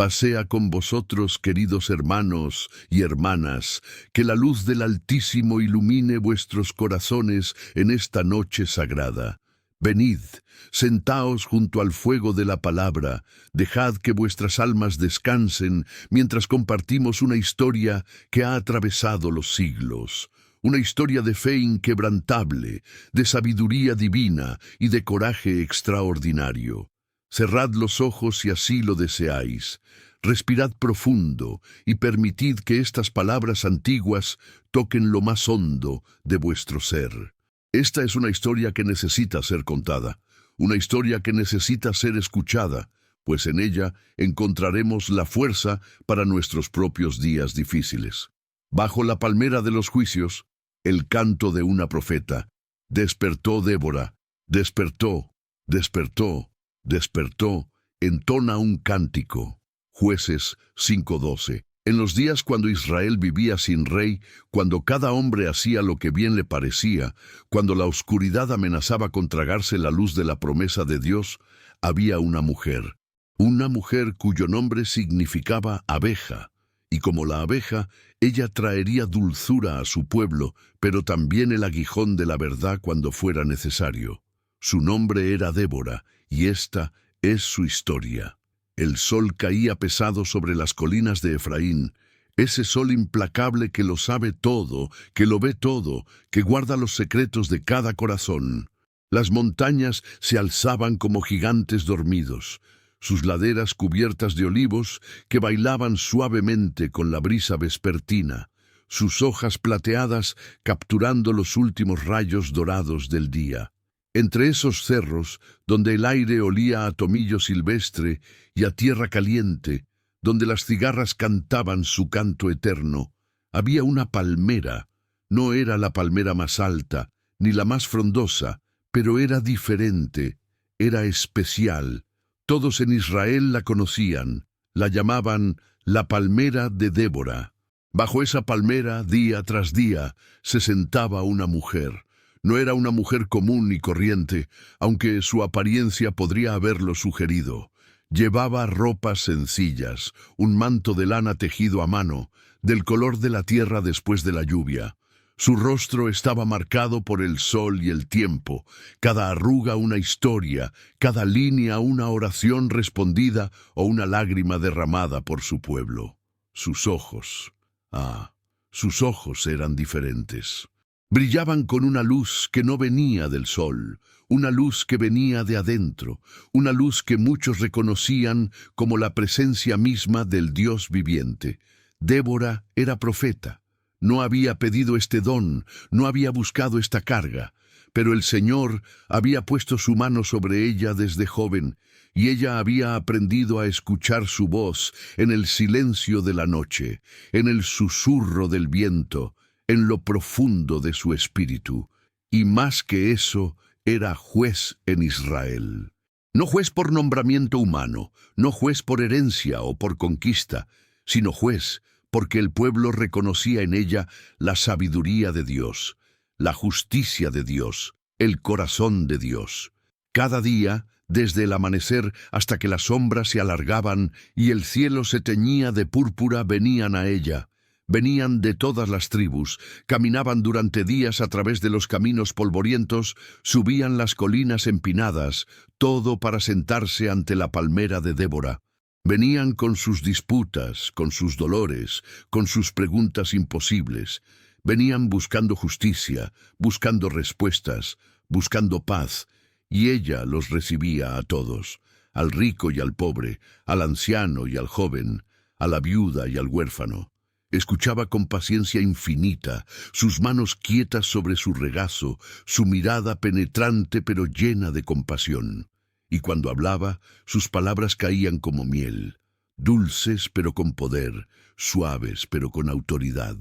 pasea con vosotros, queridos hermanos y hermanas, que la luz del Altísimo ilumine vuestros corazones en esta noche sagrada. Venid, sentaos junto al fuego de la palabra, dejad que vuestras almas descansen mientras compartimos una historia que ha atravesado los siglos. Una historia de fe inquebrantable, de sabiduría divina y de coraje extraordinario. Cerrad los ojos si así lo deseáis. Respirad profundo y permitid que estas palabras antiguas toquen lo más hondo de vuestro ser. Esta es una historia que necesita ser contada, una historia que necesita ser escuchada, pues en ella encontraremos la fuerza para nuestros propios días difíciles. Bajo la palmera de los juicios, el canto de una profeta. Despertó Débora, despertó, despertó, despertó, entona un cántico. Jueces 5:12. En los días cuando Israel vivía sin rey, cuando cada hombre hacía lo que bien le parecía, cuando la oscuridad amenazaba con tragarse la luz de la promesa de Dios, había una mujer cuyo nombre significaba abeja, y como la abeja, ella traería dulzura a su pueblo, pero también el aguijón de la verdad cuando fuera necesario. Su nombre era Débora, y esta es su historia. El sol caía pesado sobre las colinas de Efraín, ese sol implacable que lo sabe todo, que lo ve todo, que guarda los secretos de cada corazón. Las montañas se alzaban como gigantes dormidos, sus laderas cubiertas de olivos que bailaban suavemente con la brisa vespertina, sus hojas plateadas capturando los últimos rayos dorados del día. Entre esos cerros, donde el aire olía a tomillo silvestre y a tierra caliente, donde las cigarras cantaban su canto eterno, había una palmera. No era la palmera más alta, ni la más frondosa, pero era diferente, era especial. Todos en Israel la conocían, la llamaban la palmera de Débora. Bajo esa palmera, día tras día, se sentaba una mujer. No era una mujer común y corriente, aunque su apariencia podría haberlo sugerido. Llevaba ropas sencillas, un manto de lana tejido a mano, del color de la tierra después de la lluvia. Su rostro estaba marcado por el sol y el tiempo, cada arruga una historia, cada línea una oración respondida o una lágrima derramada por su pueblo. Sus ojos eran diferentes. Brillaban con una luz que no venía del sol, una luz que venía de adentro, una luz que muchos reconocían como la presencia misma del Dios viviente. Débora era profeta. No había pedido este don, no había buscado esta carga, pero el Señor había puesto su mano sobre ella desde joven, y ella había aprendido a escuchar su voz en el silencio de la noche, en el susurro del viento, en lo profundo de su espíritu, y más que eso, era juez en Israel. No juez por nombramiento humano, no juez por herencia o por conquista, sino juez porque el pueblo reconocía en ella la sabiduría de Dios, la justicia de Dios, el corazón de Dios. Cada día, desde el amanecer hasta que las sombras se alargaban y el cielo se teñía de púrpura, venían a ella. Venían de todas las tribus, caminaban durante días a través de los caminos polvorientos, subían las colinas empinadas, todo para sentarse ante la palmera de Débora. Venían con sus disputas, con sus dolores, con sus preguntas imposibles. Venían buscando justicia, buscando respuestas, buscando paz, y ella los recibía a todos, al rico y al pobre, al anciano y al joven, a la viuda y al huérfano. Escuchaba con paciencia infinita, sus manos quietas sobre su regazo, su mirada penetrante pero llena de compasión. Y cuando hablaba, sus palabras caían como miel, dulces pero con poder, suaves pero con autoridad.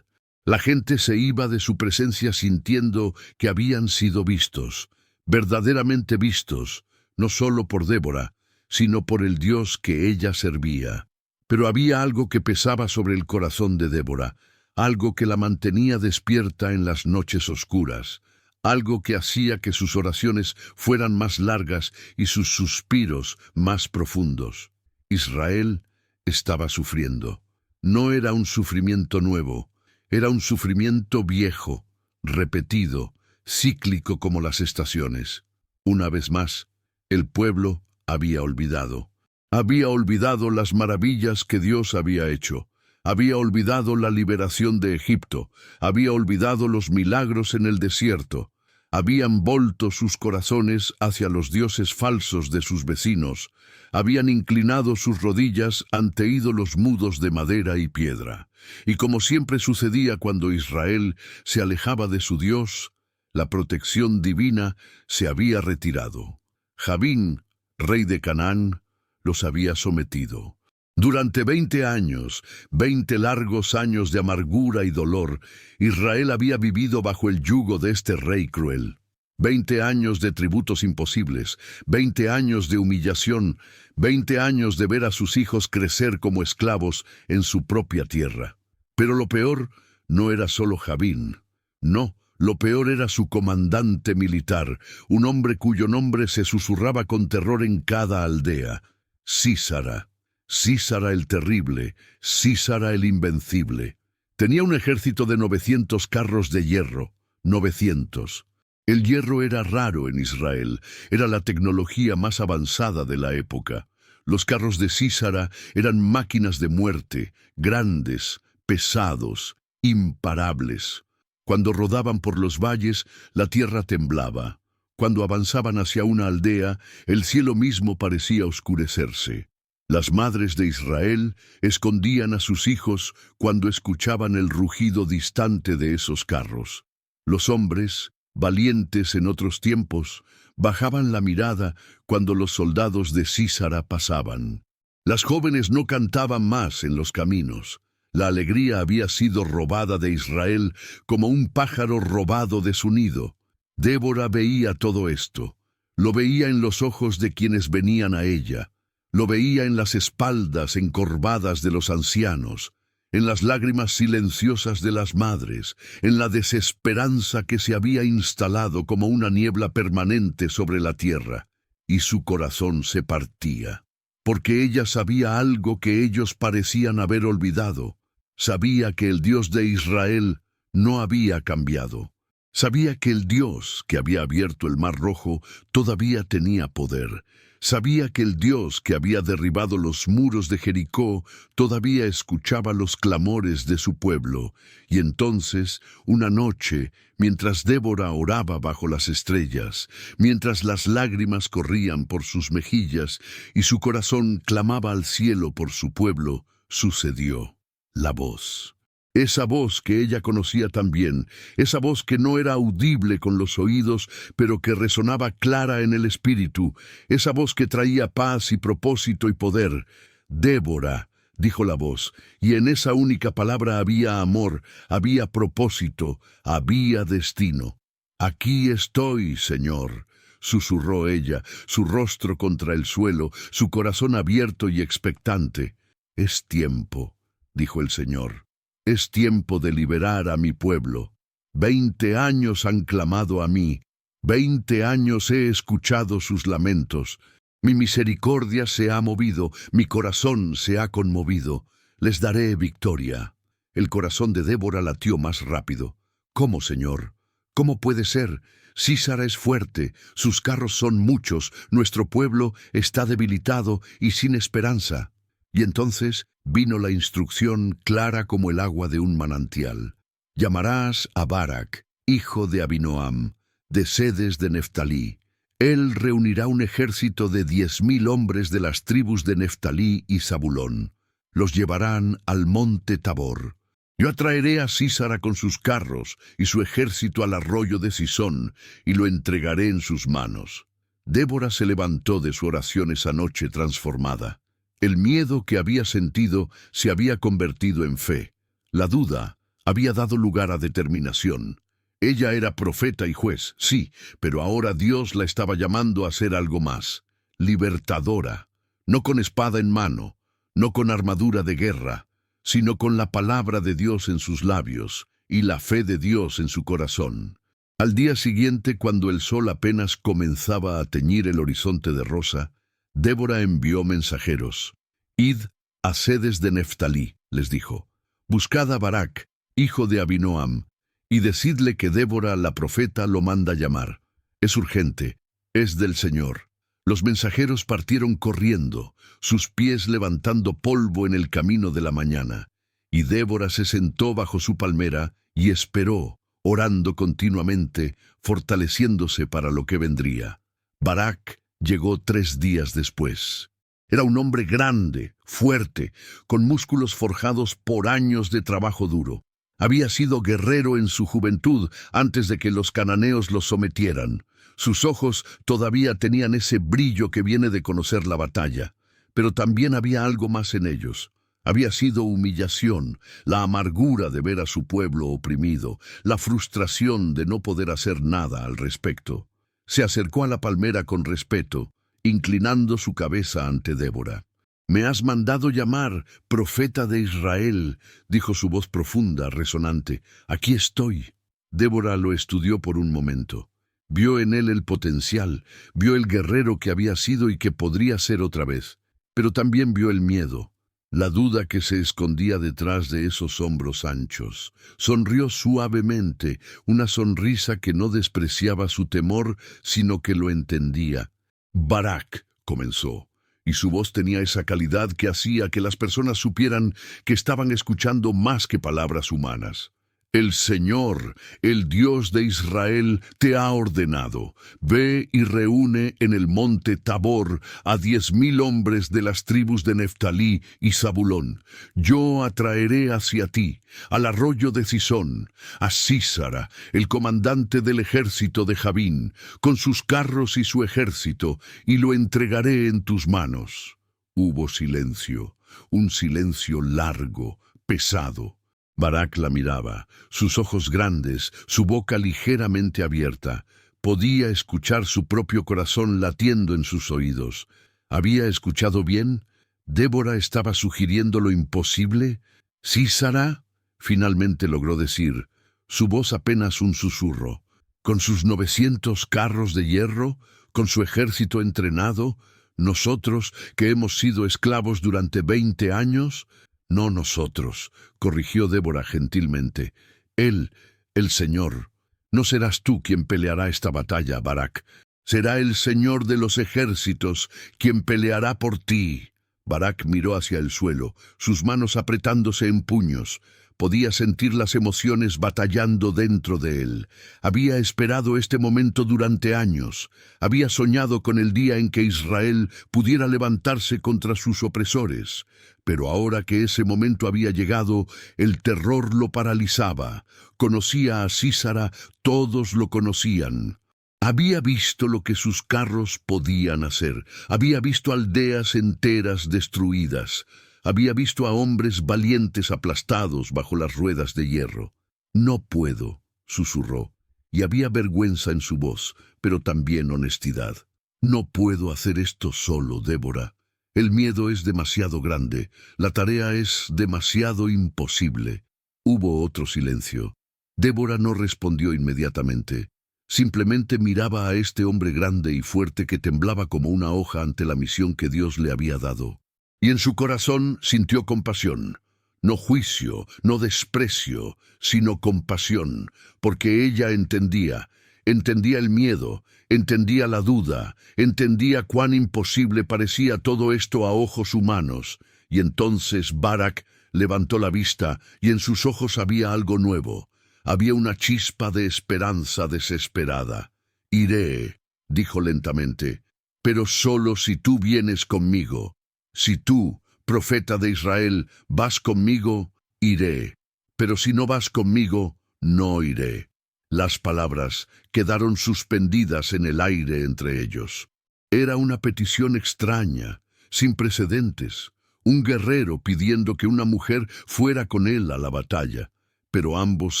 La gente se iba de su presencia sintiendo que habían sido vistos, verdaderamente vistos, no solo por Débora, sino por el Dios que ella servía. Pero había algo que pesaba sobre el corazón de Débora, algo que la mantenía despierta en las noches oscuras, algo que hacía que sus oraciones fueran más largas y sus suspiros más profundos. Israel estaba sufriendo. No era un sufrimiento nuevo, era un sufrimiento viejo, repetido, cíclico como las estaciones. Una vez más, el pueblo había olvidado. Había olvidado las maravillas que Dios había hecho. Había olvidado la liberación de Egipto. Había olvidado los milagros en el desierto. Habían volto sus corazones hacia los dioses falsos de sus vecinos. Habían inclinado sus rodillas ante ídolos mudos de madera y piedra. Y como siempre sucedía cuando Israel se alejaba de su Dios, la protección divina se había retirado. Javín, rey de Canaán, los había sometido. Durante 20 años, 20 largos años de amargura y dolor, Israel había vivido bajo el yugo de este rey cruel. 20 años de tributos imposibles, 20 años de humillación, 20 años de ver a sus hijos crecer como esclavos en su propia tierra. Pero lo peor no era solo Javín. No, lo peor era su comandante militar, un hombre cuyo nombre se susurraba con terror en cada aldea: Sísara. Sísara el terrible, Sísara el invencible. Tenía un ejército de 900 carros de hierro, 900. El hierro era raro en Israel, era la tecnología más avanzada de la época. Los carros de Sísara eran máquinas de muerte, grandes, pesados, imparables. Cuando rodaban por los valles, la tierra temblaba. Cuando avanzaban hacia una aldea, el cielo mismo parecía oscurecerse. Las madres de Israel escondían a sus hijos cuando escuchaban el rugido distante de esos carros. Los hombres, valientes en otros tiempos, bajaban la mirada cuando los soldados de Sísara pasaban. Las jóvenes no cantaban más en los caminos. La alegría había sido robada de Israel como un pájaro robado de su nido. Débora veía todo esto. Lo veía en los ojos de quienes venían a ella. Lo veía en las espaldas encorvadas de los ancianos, en las lágrimas silenciosas de las madres, en la desesperanza que se había instalado como una niebla permanente sobre la tierra, y su corazón se partía, porque ella sabía algo que ellos parecían haber olvidado. Sabía que el Dios de Israel no había cambiado. Sabía que el Dios que había abierto el Mar Rojo todavía tenía poder. Sabía que el Dios que había derribado los muros de Jericó todavía escuchaba los clamores de su pueblo. Y entonces, una noche, mientras Débora oraba bajo las estrellas, mientras las lágrimas corrían por sus mejillas y su corazón clamaba al cielo por su pueblo, sucedió. La voz. Esa voz que ella conocía también, esa voz que no era audible con los oídos, pero que resonaba clara en el espíritu, esa voz que traía paz y propósito y poder. Débora, dijo la voz, y en esa única palabra había amor, había propósito, había destino. Aquí estoy, Señor, susurró ella, su rostro contra el suelo, su corazón abierto y expectante. Es tiempo, dijo el Señor. Es tiempo de liberar a mi pueblo. 20 años han clamado a mí. 20 años he escuchado sus lamentos. Mi misericordia se ha movido, mi corazón se ha conmovido. Les daré victoria. El corazón de Débora latió más rápido. ¿Cómo, Señor? ¿Cómo puede ser? Sísara es fuerte, sus carros son muchos, nuestro pueblo está debilitado y sin esperanza. Y entonces vino la instrucción clara como el agua de un manantial. Llamarás a Barak, hijo de Abinoam, de Sedes de Neftalí. Él reunirá un ejército de 10,000 hombres de las tribus de Neftalí y Zabulón. Los llevarán al monte Tabor. Yo atraeré a Sísara con sus carros y su ejército al arroyo de Sisón, y lo entregaré en sus manos. Débora se levantó de su oración esa noche transformada. El miedo que había sentido se había convertido en fe. La duda había dado lugar a determinación. Ella era profeta y juez, sí, pero ahora Dios la estaba llamando a hacer algo más. Libertadora, no con espada en mano, no con armadura de guerra, sino con la palabra de Dios en sus labios y la fe de Dios en su corazón. Al día siguiente, cuando el sol apenas comenzaba a teñir el horizonte de rosa, Débora envió mensajeros. Id Hacedes de Neftalí, les dijo, buscad a Barak, hijo de Abinoam, y decidle que Débora la profeta lo manda llamar. Es urgente, es del Señor. Los mensajeros partieron corriendo, sus pies levantando polvo en el camino de la mañana, y Débora se sentó bajo su palmera y esperó, orando continuamente, fortaleciéndose para lo que vendría. Barak llegó 3 días después. Era un hombre grande, fuerte, con músculos forjados por años de trabajo duro. Había sido guerrero en su juventud antes de que los cananeos los sometieran. Sus ojos todavía tenían ese brillo que viene de conocer la batalla, pero también había algo más en ellos. Había sido humillación, la amargura de ver a su pueblo oprimido, la frustración de no poder hacer nada al respecto. Se acercó a la palmera con respeto, inclinando su cabeza ante Débora. «Me has mandado llamar, profeta de Israel», dijo su voz profunda, resonante. «Aquí estoy». Débora lo estudió por un momento. Vio en él el potencial, vio el guerrero que había sido y que podría ser otra vez, pero también vio el miedo, la duda que se escondía detrás de esos hombros anchos. Sonrió suavemente, una sonrisa que no despreciaba su temor, sino que lo entendía. «Barak», comenzó, y su voz tenía esa calidad que hacía que las personas supieran que estaban escuchando más que palabras humanas. «El Señor, el Dios de Israel, te ha ordenado. Ve y reúne en el monte Tabor a 10,000 hombres de las tribus de Neftalí y Zabulón. Yo atraeré hacia ti, al arroyo de Cisón, a Sísara, el comandante del ejército de Jabín, con sus carros y su ejército, y lo entregaré en tus manos». Hubo silencio, un silencio largo, pesado. Barak la miraba, sus ojos grandes, su boca ligeramente abierta. Podía escuchar su propio corazón latiendo en sus oídos. ¿Había escuchado bien? ¿Débora estaba sugiriendo lo imposible? «¿Sísara?», finalmente logró decir, su voz apenas un susurro. «¿Con sus 900 carros de hierro? ¿Con su ejército entrenado? ¿Nosotros, que hemos sido esclavos durante 20 años?» «No nosotros», corrigió Débora gentilmente. «Él, el Señor. No serás tú quien peleará esta batalla, Barak. Será el Señor de los ejércitos quien peleará por ti». Barak miró hacia el suelo, sus manos apretándose en puños. Podía sentir las emociones batallando dentro de él. Había esperado este momento durante años. Había soñado con el día en que Israel pudiera levantarse contra sus opresores. Pero ahora que ese momento había llegado, el terror lo paralizaba. Conocía a Sísara, todos lo conocían. Había visto lo que sus carros podían hacer. Había visto aldeas enteras destruidas. Había visto a hombres valientes aplastados bajo las ruedas de hierro. «No puedo», susurró, y había vergüenza en su voz, pero también honestidad. «No puedo hacer esto solo, Débora. El miedo es demasiado grande, la tarea es demasiado imposible». Hubo otro silencio. Débora no respondió inmediatamente. Simplemente miraba a este hombre grande y fuerte que temblaba como una hoja ante la misión que Dios le había dado. Y en su corazón sintió compasión. No juicio, no desprecio, sino compasión, porque ella entendía el miedo, entendía la duda, entendía cuán imposible parecía todo esto a ojos humanos. Y entonces Barak levantó la vista y en sus ojos había algo nuevo. Había una chispa de esperanza desesperada. «Iré», dijo lentamente, «pero solo si tú vienes conmigo. Si tú, profeta de Israel, vas conmigo, iré. Pero si no vas conmigo, no iré». Las palabras quedaron suspendidas en el aire entre ellos. Era una petición extraña, sin precedentes. Un guerrero pidiendo que una mujer fuera con él a la batalla. Pero ambos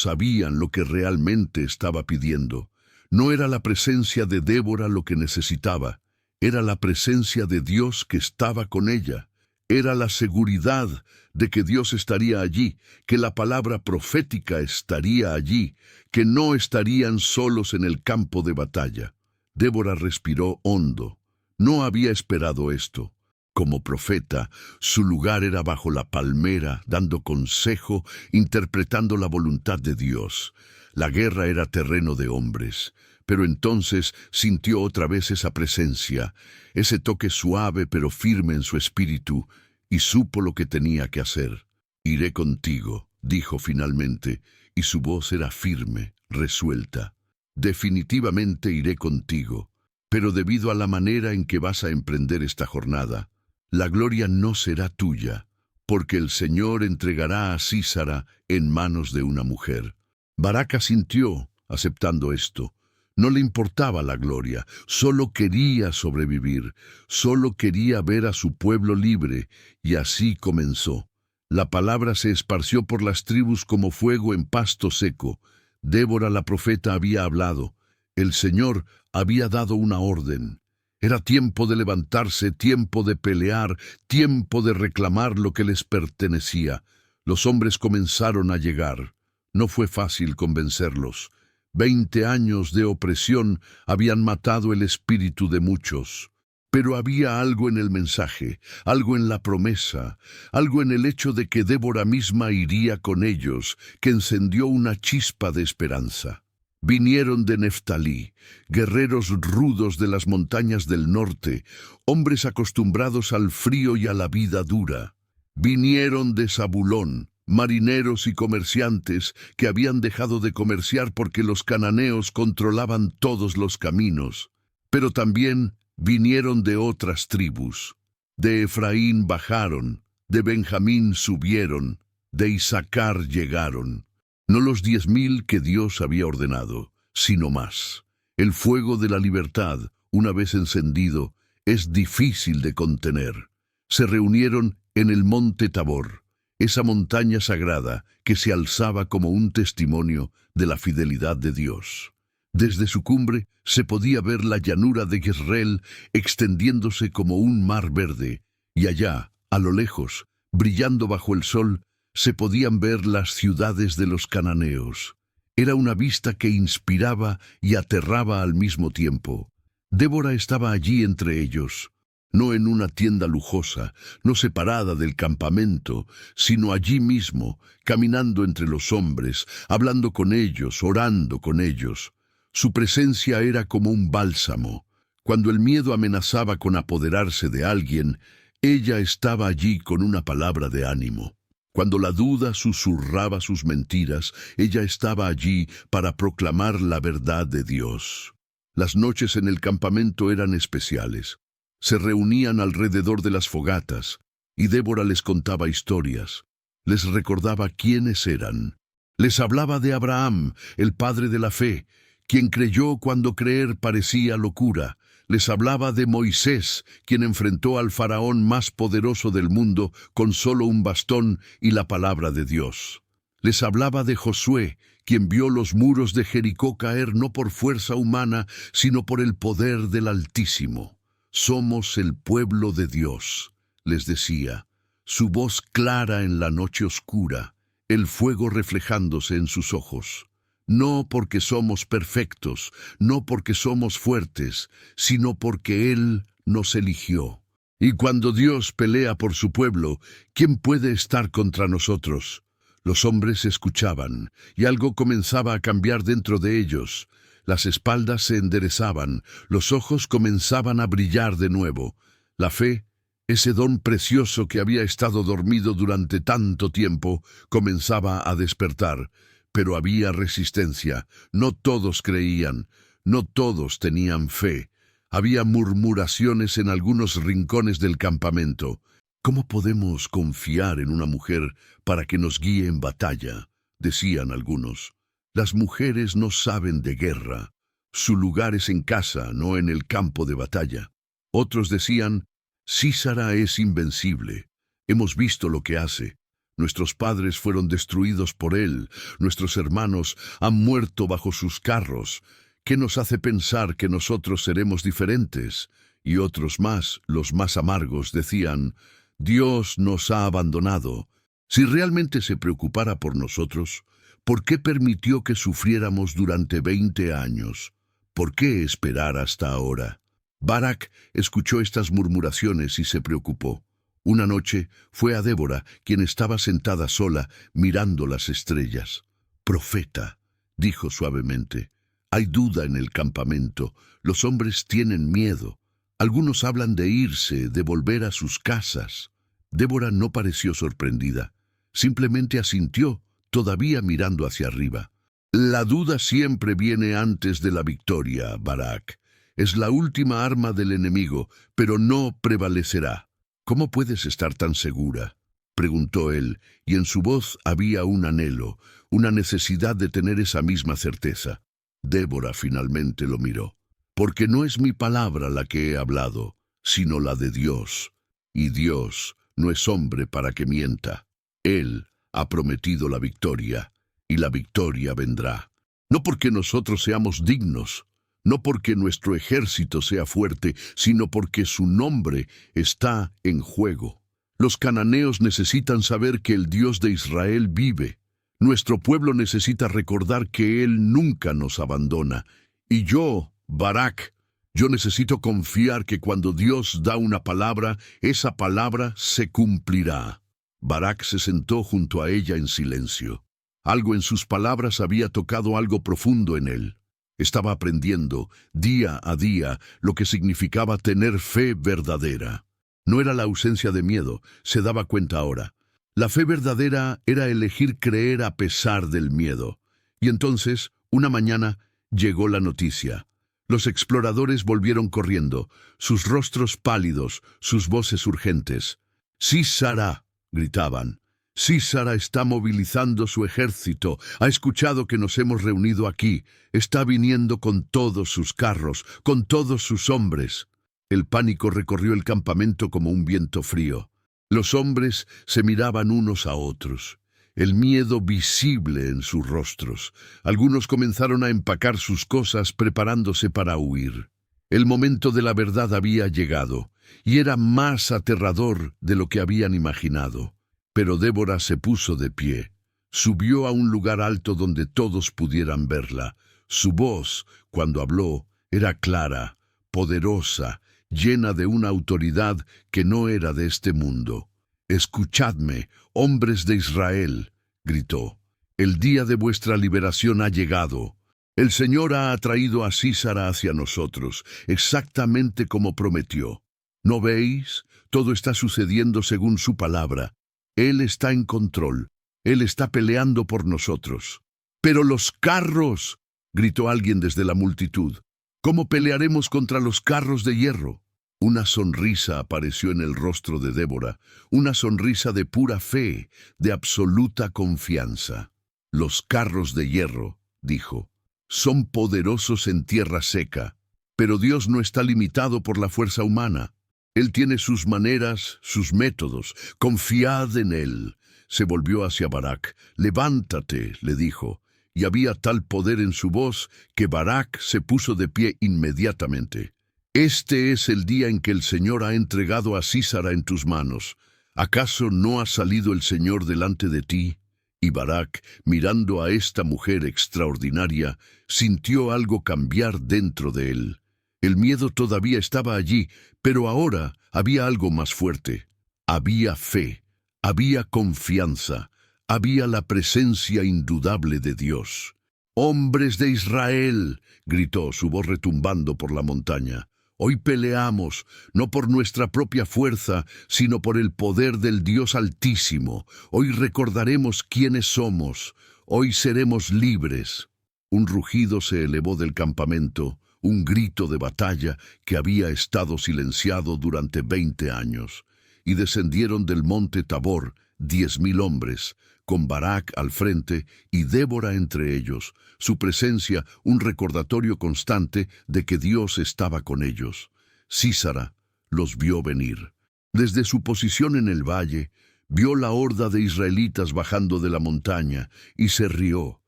sabían lo que realmente estaba pidiendo. No era la presencia de Débora lo que necesitaba. Era la presencia de Dios que estaba con ella. Era la seguridad de que Dios estaría allí, que la palabra profética estaría allí, que no estarían solos en el campo de batalla. Débora respiró hondo. No había esperado esto. Como profeta, su lugar era bajo la palmera, dando consejo, interpretando la voluntad de Dios. La guerra era terreno de hombres, pero entonces sintió otra vez esa presencia, ese toque suave pero firme en su espíritu, y supo lo que tenía que hacer. «Iré contigo», dijo finalmente, y su voz era firme, resuelta. «Definitivamente iré contigo, pero debido a la manera en que vas a emprender esta jornada, la gloria no será tuya, porque el Señor entregará a Sísara en manos de una mujer». Barak asintió, aceptando esto. No le importaba la gloria, solo quería sobrevivir, solo quería ver a su pueblo libre, y así comenzó. La palabra se esparció por las tribus como fuego en pasto seco. Débora la profeta había hablado. El Señor había dado una orden. Era tiempo de levantarse, tiempo de pelear, tiempo de reclamar lo que les pertenecía. Los hombres comenzaron a llegar. No fue fácil convencerlos. 20 años de opresión habían matado el espíritu de muchos. Pero había algo en el mensaje, algo en la promesa, algo en el hecho de que Débora misma iría con ellos, que encendió una chispa de esperanza. Vinieron de Neftalí, guerreros rudos de las montañas del norte, hombres acostumbrados al frío y a la vida dura. Vinieron de Zabulón, marineros y comerciantes que habían dejado de comerciar porque los cananeos controlaban todos los caminos. Pero también vinieron de otras tribus. De Efraín bajaron, de Benjamín subieron, de Isaacar llegaron. No los 10,000 que Dios había ordenado, sino más. El fuego de la libertad, una vez encendido, es difícil de contener. Se reunieron en el monte Tabor, esa montaña sagrada que se alzaba como un testimonio de la fidelidad de Dios. Desde su cumbre se podía ver la llanura de Jezreel extendiéndose como un mar verde, y allá, a lo lejos, brillando bajo el sol, se podían ver las ciudades de los cananeos. Era una vista que inspiraba y aterraba al mismo tiempo. Débora estaba allí entre ellos, no en una tienda lujosa, no separada del campamento, sino allí mismo, caminando entre los hombres, hablando con ellos, orando con ellos. Su presencia era como un bálsamo. Cuando el miedo amenazaba con apoderarse de alguien, ella estaba allí con una palabra de ánimo. Cuando la duda susurraba sus mentiras, ella estaba allí para proclamar la verdad de Dios. Las noches en el campamento eran especiales. Se reunían alrededor de las fogatas, y Débora les contaba historias. Les recordaba quiénes eran. Les hablaba de Abraham, el padre de la fe, quien creyó cuando creer parecía locura. Les hablaba de Moisés, quien enfrentó al faraón más poderoso del mundo con solo un bastón y la palabra de Dios. Les hablaba de Josué, quien vio los muros de Jericó caer no por fuerza humana, sino por el poder del Altísimo. «Somos el pueblo de Dios», les decía, su voz clara en la noche oscura, el fuego reflejándose en sus ojos. No porque somos perfectos, no porque somos fuertes, sino porque Él nos eligió. Y cuando Dios pelea por su pueblo, ¿quién puede estar contra nosotros? Los hombres escuchaban, y algo comenzaba a cambiar dentro de ellos. Las espaldas se enderezaban, los ojos comenzaban a brillar de nuevo. La fe, ese don precioso que había estado dormido durante tanto tiempo, comenzaba a despertar. Pero había resistencia. No todos creían, no todos tenían fe. Había murmuraciones en algunos rincones del campamento. «¿Cómo podemos confiar en una mujer para que nos guíe en batalla?», decían algunos. «Las mujeres no saben de guerra. Su lugar es en casa, no en el campo de batalla». Otros decían: «Sísara es invencible. Hemos visto lo que hace. Nuestros padres fueron destruidos por él. Nuestros hermanos han muerto bajo sus carros. ¿Qué nos hace pensar que nosotros seremos diferentes?». Y otros más, los más amargos, decían: «Dios nos ha abandonado. Si realmente se preocupara por nosotros, ¿por qué permitió que sufriéramos durante 20 años? ¿Por qué esperar hasta ahora?». Barak escuchó estas murmuraciones y se preocupó. Una noche fue a Débora, quien estaba sentada sola, mirando las estrellas. «Profeta», dijo suavemente, «hay duda en el campamento. Los hombres tienen miedo. Algunos hablan de irse, de volver a sus casas». Débora no pareció sorprendida. Simplemente asintió, todavía mirando hacia arriba. «La duda siempre viene antes de la victoria, Barak. Es la última arma del enemigo, pero no prevalecerá». «¿Cómo puedes estar tan segura?», preguntó él, y en su voz había un anhelo, una necesidad de tener esa misma certeza. Débora finalmente lo miró. «Porque no es mi palabra la que he hablado, sino la de Dios. Y Dios no es hombre para que mienta. Él ha prometido la victoria, y la victoria vendrá. No porque nosotros seamos dignos, no porque nuestro ejército sea fuerte, sino porque su nombre está en juego. Los cananeos necesitan saber que el Dios de Israel vive. Nuestro pueblo necesita recordar que Él nunca nos abandona. Y yo, Barak, yo necesito confiar que cuando Dios da una palabra, esa palabra se cumplirá». Barak se sentó junto a ella en silencio. Algo en sus palabras había tocado algo profundo en él. Estaba aprendiendo, día a día, lo que significaba tener fe verdadera. No era la ausencia de miedo, se daba cuenta ahora. La fe verdadera era elegir creer a pesar del miedo. Y entonces, una mañana, llegó la noticia. Los exploradores volvieron corriendo, sus rostros pálidos, sus voces urgentes. «¡Sísara!», gritaban. «Sísara está movilizando su ejército. Ha escuchado que nos hemos reunido aquí. Está viniendo con todos sus carros, con todos sus hombres». El pánico recorrió el campamento como un viento frío. Los hombres se miraban unos a otros, el miedo visible en sus rostros. Algunos comenzaron a empacar sus cosas preparándose para huir. El momento de la verdad había llegado, y era más aterrador de lo que habían imaginado. Pero Débora se puso de pie. Subió a un lugar alto donde todos pudieran verla. Su voz, cuando habló, era clara, poderosa, llena de una autoridad que no era de este mundo. «Escuchadme, hombres de Israel», gritó. «El día de vuestra liberación ha llegado. El Señor ha atraído a Sísara hacia nosotros, exactamente como prometió. ¿No veis? Todo está sucediendo según su palabra. Él está en control. Él está peleando por nosotros». «¡Pero los carros!», gritó alguien desde la multitud. «¿Cómo pelearemos contra los carros de hierro?». Una sonrisa apareció en el rostro de Débora, una sonrisa de pura fe, de absoluta confianza. «Los carros de hierro», dijo, «son poderosos en tierra seca, pero Dios no está limitado por la fuerza humana. Él tiene sus maneras, sus métodos. Confiad en Él». Se volvió hacia Barak. «Levántate», le dijo, y había tal poder en su voz que Barak se puso de pie inmediatamente. «Este es el día en que el Señor ha entregado a Sísara en tus manos. ¿Acaso no ha salido el Señor delante de ti?». Y Barak, mirando a esta mujer extraordinaria, sintió algo cambiar dentro de él. El miedo todavía estaba allí, pero ahora había algo más fuerte. Había fe, había confianza, había la presencia indudable de Dios. «Hombres de Israel», gritó, su voz retumbando por la montaña, «hoy peleamos, no por nuestra propia fuerza, sino por el poder del Dios Altísimo. Hoy recordaremos quiénes somos. Hoy seremos libres». Un rugido se elevó del campamento, un grito de batalla que había estado silenciado durante 20 años. Y descendieron del monte Tabor 10,000 hombres, con Barak al frente y Débora entre ellos, su presencia un recordatorio constante de que Dios estaba con ellos. Sísara los vio venir. Desde su posición en el valle, vio la horda de israelitas bajando de la montaña y se rió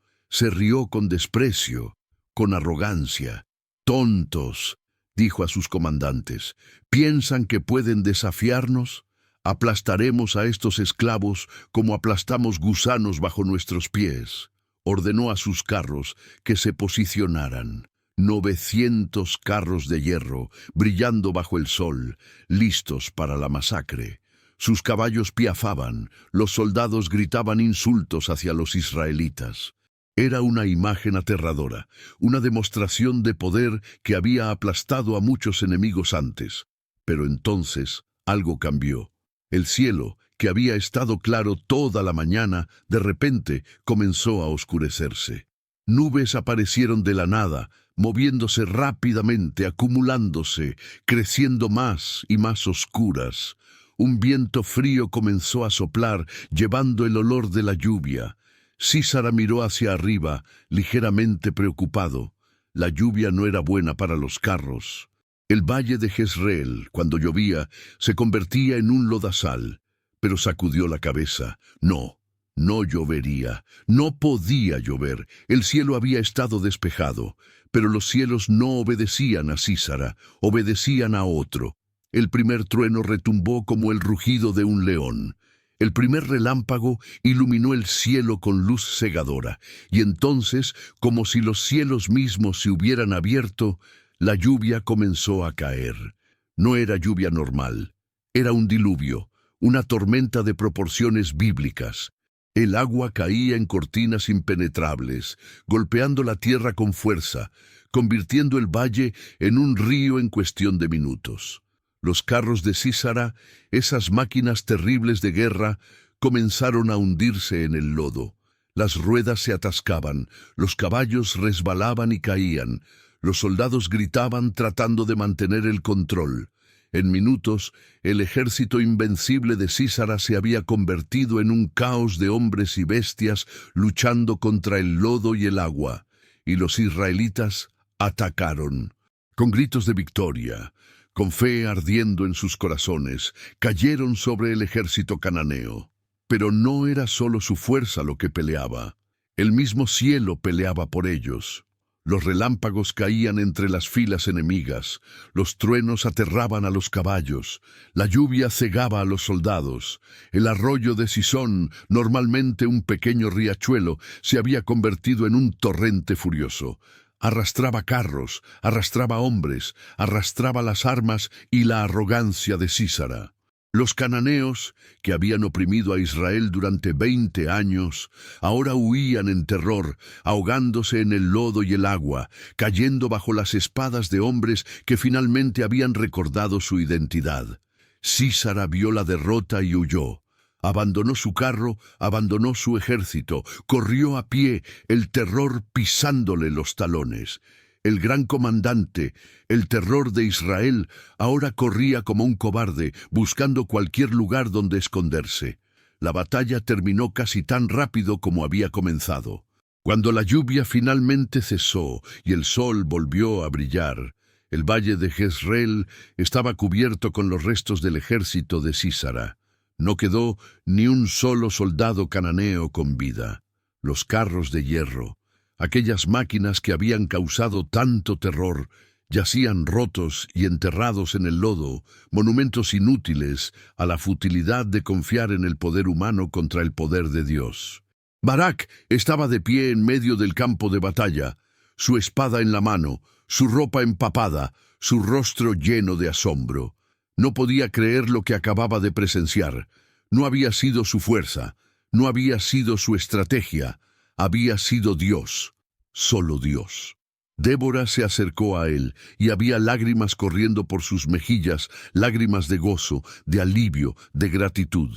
con desprecio, con arrogancia. «Tontos», dijo a sus comandantes, «¿piensan que pueden desafiarnos? Aplastaremos a estos esclavos como aplastamos gusanos bajo nuestros pies». Ordenó a sus carros que se posicionaran. 900 carros de hierro, brillando bajo el sol, listos para la masacre. Sus caballos piafaban, los soldados gritaban insultos hacia los israelitas. Era una imagen aterradora, una demostración de poder que había aplastado a muchos enemigos antes. Pero entonces algo cambió. El cielo, que había estado claro toda la mañana, de repente comenzó a oscurecerse. Nubes aparecieron de la nada, moviéndose rápidamente, acumulándose, creciendo más y más oscuras. Un viento frío comenzó a soplar, llevando el olor de la lluvia. Sísara miró hacia arriba, ligeramente preocupado. La lluvia no era buena para los carros. El valle de Jezreel, cuando llovía, se convertía en un lodazal, pero sacudió la cabeza. No llovería, no podía llover. El cielo había estado despejado, pero los cielos no obedecían a Sísara, obedecían a otro. El primer trueno retumbó como el rugido de un león. El primer relámpago iluminó el cielo con luz cegadora, y entonces, como si los cielos mismos se hubieran abierto, la lluvia comenzó a caer. No era lluvia normal, era un diluvio, una tormenta de proporciones bíblicas. El agua caía en cortinas impenetrables, golpeando la tierra con fuerza, convirtiendo el valle en un río en cuestión de minutos. Los carros de Sísara, esas máquinas terribles de guerra, comenzaron a hundirse en el lodo. Las ruedas se atascaban, los caballos resbalaban y caían, los soldados gritaban tratando de mantener el control. En minutos, el ejército invencible de Sísara se había convertido en un caos de hombres y bestias luchando contra el lodo y el agua, y los israelitas atacaron. Con gritos de victoria, con fe ardiendo en sus corazones, cayeron sobre el ejército cananeo. Pero no era solo su fuerza lo que peleaba. El mismo cielo peleaba por ellos. Los relámpagos caían entre las filas enemigas, los truenos aterraban a los caballos, la lluvia cegaba a los soldados. El arroyo de Sisón, normalmente un pequeño riachuelo, se había convertido en un torrente furioso. Arrastraba carros, arrastraba hombres, arrastraba las armas y la arrogancia de Sísara. Los cananeos, que habían oprimido a Israel durante 20 años, ahora huían en terror, ahogándose en el lodo y el agua, cayendo bajo las espadas de hombres que finalmente habían recordado su identidad. Sísara vio la derrota y huyó. Abandonó su carro, abandonó su ejército, corrió a pie, el terror pisándole los talones. El gran comandante, el terror de Israel, ahora corría como un cobarde, buscando cualquier lugar donde esconderse. La batalla terminó casi tan rápido como había comenzado. Cuando la lluvia finalmente cesó y el sol volvió a brillar, el valle de Jezreel estaba cubierto con los restos del ejército de Sísara. No quedó ni un solo soldado cananeo con vida. Los carros de hierro, aquellas máquinas que habían causado tanto terror, yacían rotos y enterrados en el lodo, monumentos inútiles a la futilidad de confiar en el poder humano contra el poder de Dios. Barak estaba de pie en medio del campo de batalla, su espada en la mano, su ropa empapada, su rostro lleno de asombro. No podía creer lo que acababa de presenciar. No había sido su fuerza, no había sido su estrategia, había sido Dios, solo Dios. Débora se acercó a él y había lágrimas corriendo por sus mejillas, lágrimas de gozo, de alivio, de gratitud.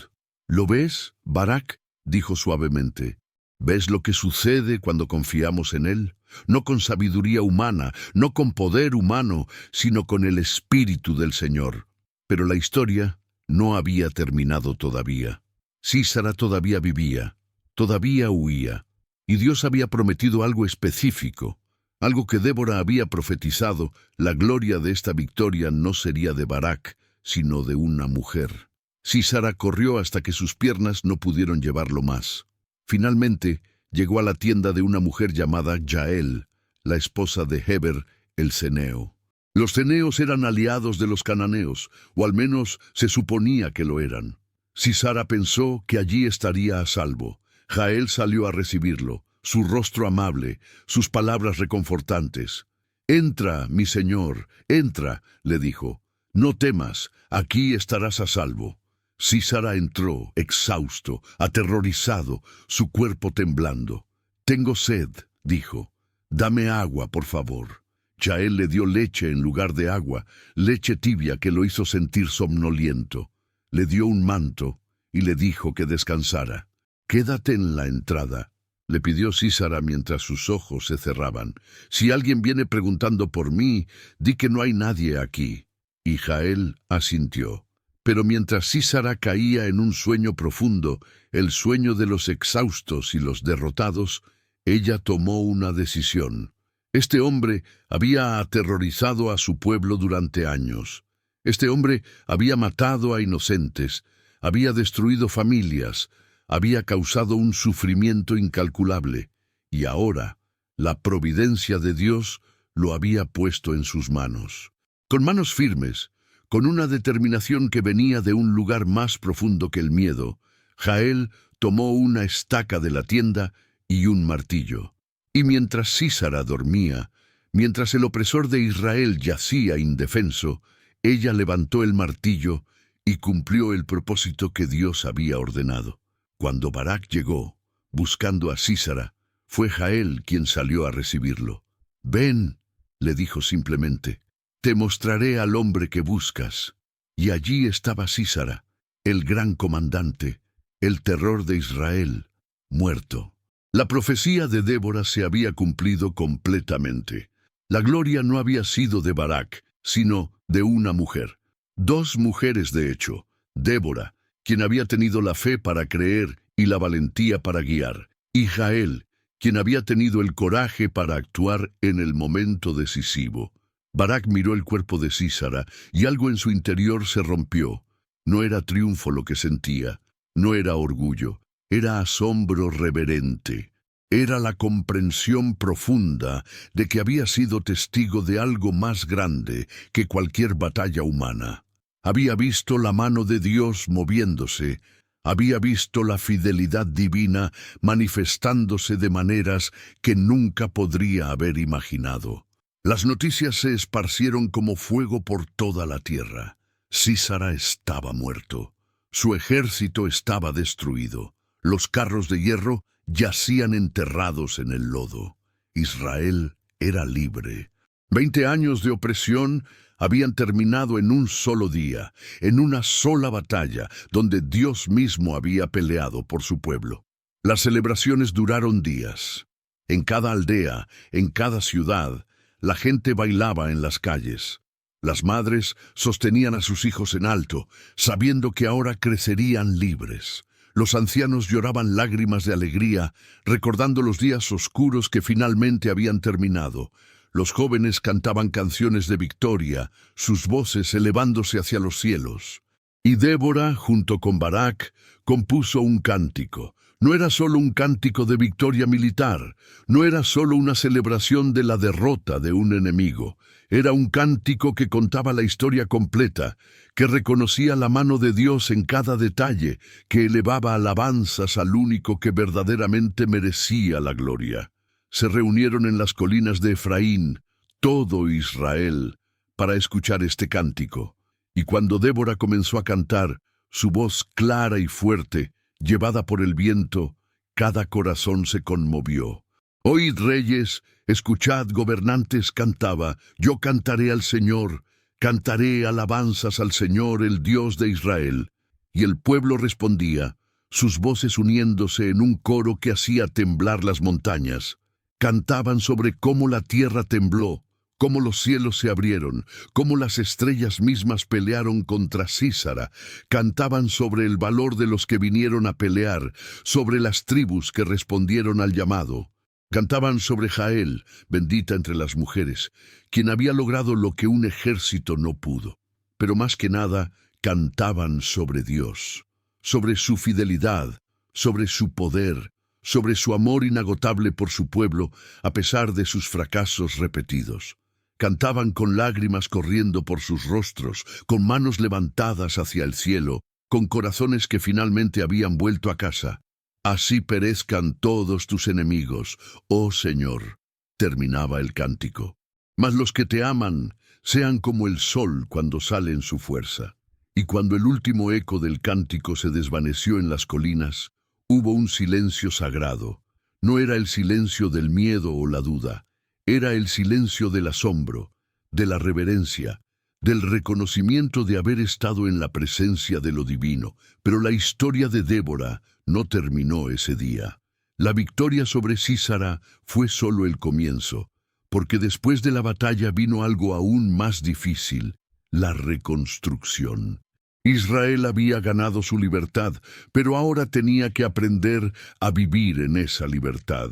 ¿Lo ves, Barak?, dijo suavemente. ¿Ves lo que sucede cuando confiamos en él? No con sabiduría humana, no con poder humano, sino con el Espíritu del Señor. Pero la historia no había terminado todavía. Sísara todavía vivía, todavía huía, y Dios había prometido algo específico, algo que Débora había profetizado. La gloria de esta victoria no sería de Barak, sino de una mujer. Sísara corrió hasta que sus piernas no pudieron llevarlo más. Finalmente, llegó a la tienda de una mujer llamada Jael, la esposa de Heber, el ceneo. Los ceneos eran aliados de los cananeos, o al menos se suponía que lo eran. Sísara pensó que allí estaría a salvo. Jael salió a recibirlo, su rostro amable, sus palabras reconfortantes. «Entra, mi señor, entra», le dijo. «No temas, aquí estarás a salvo». Sísara entró, exhausto, aterrorizado, su cuerpo temblando. «Tengo sed», dijo. «Dame agua, por favor». Jael le dio leche en lugar de agua, leche tibia que lo hizo sentir somnoliento. Le dio un manto y le dijo que descansara. «Quédate en la entrada», le pidió Sísara mientras sus ojos se cerraban. «Si alguien viene preguntando por mí, di que no hay nadie aquí». Y Jael asintió. Pero mientras Sísara caía en un sueño profundo, el sueño de los exhaustos y los derrotados, ella tomó una decisión. Este hombre había aterrorizado a su pueblo durante años. Este hombre había matado a inocentes, había destruido familias, había causado un sufrimiento incalculable, y ahora la providencia de Dios lo había puesto en sus manos. Con manos firmes, con una determinación que venía de un lugar más profundo que el miedo, Jael tomó una estaca de la tienda y un martillo. Y mientras Sísara dormía, mientras el opresor de Israel yacía indefenso, ella levantó el martillo y cumplió el propósito que Dios había ordenado. Cuando Barak llegó, buscando a Sísara, fue Jael quien salió a recibirlo. «Ven», le dijo simplemente, «te mostraré al hombre que buscas». Y allí estaba Sísara, el gran comandante, el terror de Israel, muerto. La profecía de Débora se había cumplido completamente. La gloria no había sido de Barak, sino de una mujer. Dos mujeres, de hecho. Débora, quien había tenido la fe para creer y la valentía para guiar, y Jael, quien había tenido el coraje para actuar en el momento decisivo. Barak miró el cuerpo de Sísara y algo en su interior se rompió. No era triunfo lo que sentía, no era orgullo, era asombro reverente. Era la comprensión profunda de que había sido testigo de algo más grande que cualquier batalla humana. Había visto la mano de Dios moviéndose, había visto la fidelidad divina manifestándose de maneras que nunca podría haber imaginado. Las noticias se esparcieron como fuego por toda la tierra. Sísara estaba muerto. Su ejército estaba destruido. Los carros de hierro yacían enterrados en el lodo. Israel era libre. 20 años de opresión habían terminado en un solo día, en una sola batalla, donde Dios mismo había peleado por su pueblo. Las celebraciones duraron días. En cada aldea, en cada ciudad, la gente bailaba en las calles. Las madres sostenían a sus hijos en alto, sabiendo que ahora crecerían libres. Los ancianos lloraban lágrimas de alegría, recordando los días oscuros que finalmente habían terminado. Los jóvenes cantaban canciones de victoria, sus voces elevándose hacia los cielos. Y Débora, junto con Barak, compuso un cántico. No era solo un cántico de victoria militar, no era solo una celebración de la derrota de un enemigo. Era un cántico que contaba la historia completa, que reconocía la mano de Dios en cada detalle, que elevaba alabanzas al único que verdaderamente merecía la gloria. Se reunieron en las colinas de Efraín, todo Israel, para escuchar este cántico. Y cuando Débora comenzó a cantar, su voz clara y fuerte, llevada por el viento, cada corazón se conmovió. «Oíd, reyes, escuchad, gobernantes», cantaba, «yo cantaré al Señor, cantaré alabanzas al Señor, el Dios de Israel». Y el pueblo respondía, sus voces uniéndose en un coro que hacía temblar las montañas. Cantaban sobre cómo la tierra tembló, cómo los cielos se abrieron, cómo las estrellas mismas pelearon contra Sísara. Cantaban sobre el valor de los que vinieron a pelear, sobre las tribus que respondieron al llamado. Cantaban sobre Jael, bendita entre las mujeres, quien había logrado lo que un ejército no pudo. Pero más que nada, cantaban sobre Dios, sobre su fidelidad, sobre su poder, sobre su amor inagotable por su pueblo, a pesar de sus fracasos repetidos. Cantaban con lágrimas corriendo por sus rostros, con manos levantadas hacia el cielo, con corazones que finalmente habían vuelto a casa. «Así perezcan todos tus enemigos, oh Señor», terminaba el cántico. Mas los que te aman sean como el sol cuando sale en su fuerza. Y cuando el último eco del cántico se desvaneció en las colinas, hubo un silencio sagrado. No era el silencio del miedo o la duda, era el silencio del asombro, de la reverencia, del reconocimiento de haber estado en la presencia de lo divino. Pero la historia de Débora no terminó ese día. La victoria sobre Sísara fue solo el comienzo, porque después de la batalla vino algo aún más difícil, la reconstrucción. Israel había ganado su libertad, pero ahora tenía que aprender a vivir en esa libertad.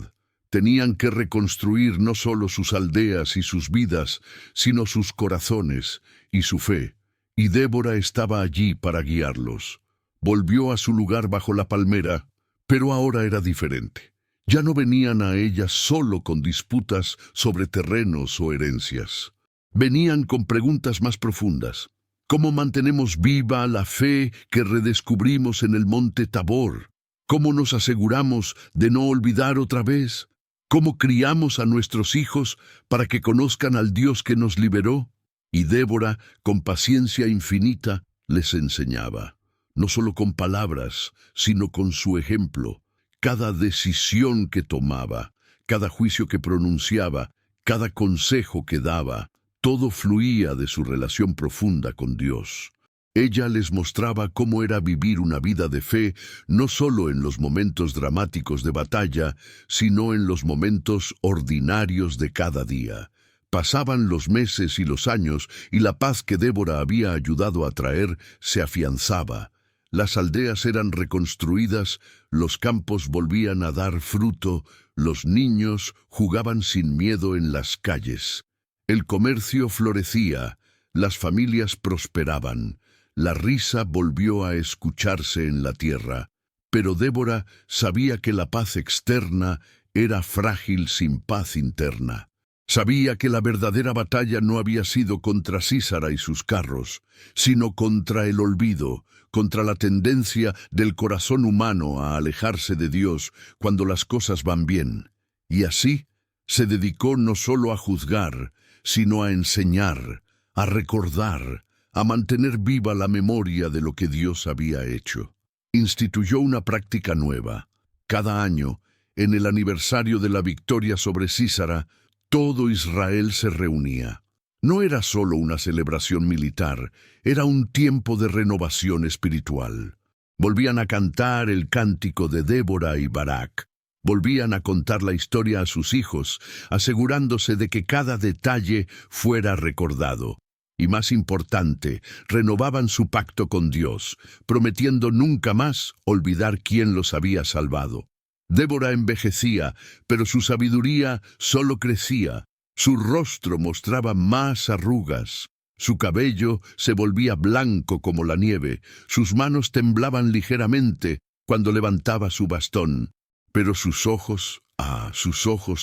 Tenían que reconstruir no solo sus aldeas y sus vidas, sino sus corazones y su fe. Y Débora estaba allí para guiarlos. Volvió a su lugar bajo la palmera, pero ahora era diferente. Ya no venían a ella solo con disputas sobre terrenos o herencias. Venían con preguntas más profundas. ¿Cómo mantenemos viva la fe que redescubrimos en el monte Tabor? ¿Cómo nos aseguramos de no olvidar otra vez? ¿Cómo criamos a nuestros hijos para que conozcan al Dios que nos liberó? Y Débora, con paciencia infinita, les enseñaba, no solo con palabras, sino con su ejemplo. Cada decisión que tomaba, cada juicio que pronunciaba, cada consejo que daba, todo fluía de su relación profunda con Dios. Ella les mostraba cómo era vivir una vida de fe, no solo en los momentos dramáticos de batalla, sino en los momentos ordinarios de cada día. Pasaban los meses y los años, y la paz que Débora había ayudado a traer se afianzaba. Las aldeas eran reconstruidas, los campos volvían a dar fruto, los niños jugaban sin miedo en las calles. El comercio florecía, las familias prosperaban, la risa volvió a escucharse en la tierra. Pero Débora sabía que la paz externa era frágil sin paz interna. Sabía que la verdadera batalla no había sido contra Sísara y sus carros, sino contra el olvido, contra la tendencia del corazón humano a alejarse de Dios cuando las cosas van bien. Y así se dedicó no solo a juzgar, sino a enseñar, a recordar, a mantener viva la memoria de lo que Dios había hecho. Instituyó una práctica nueva. Cada año, en el aniversario de la victoria sobre Sísara, todo Israel se reunía. No era solo una celebración militar, era un tiempo de renovación espiritual. Volvían a cantar el cántico de Débora y Barak. Volvían a contar la historia a sus hijos, asegurándose de que cada detalle fuera recordado. Y más importante, renovaban su pacto con Dios, prometiendo nunca más olvidar quién los había salvado. Débora envejecía, pero su sabiduría solo crecía. Su rostro mostraba más arrugas. Su cabello se volvía blanco como la nieve. Sus manos temblaban ligeramente cuando levantaba su bastón. Pero sus ojos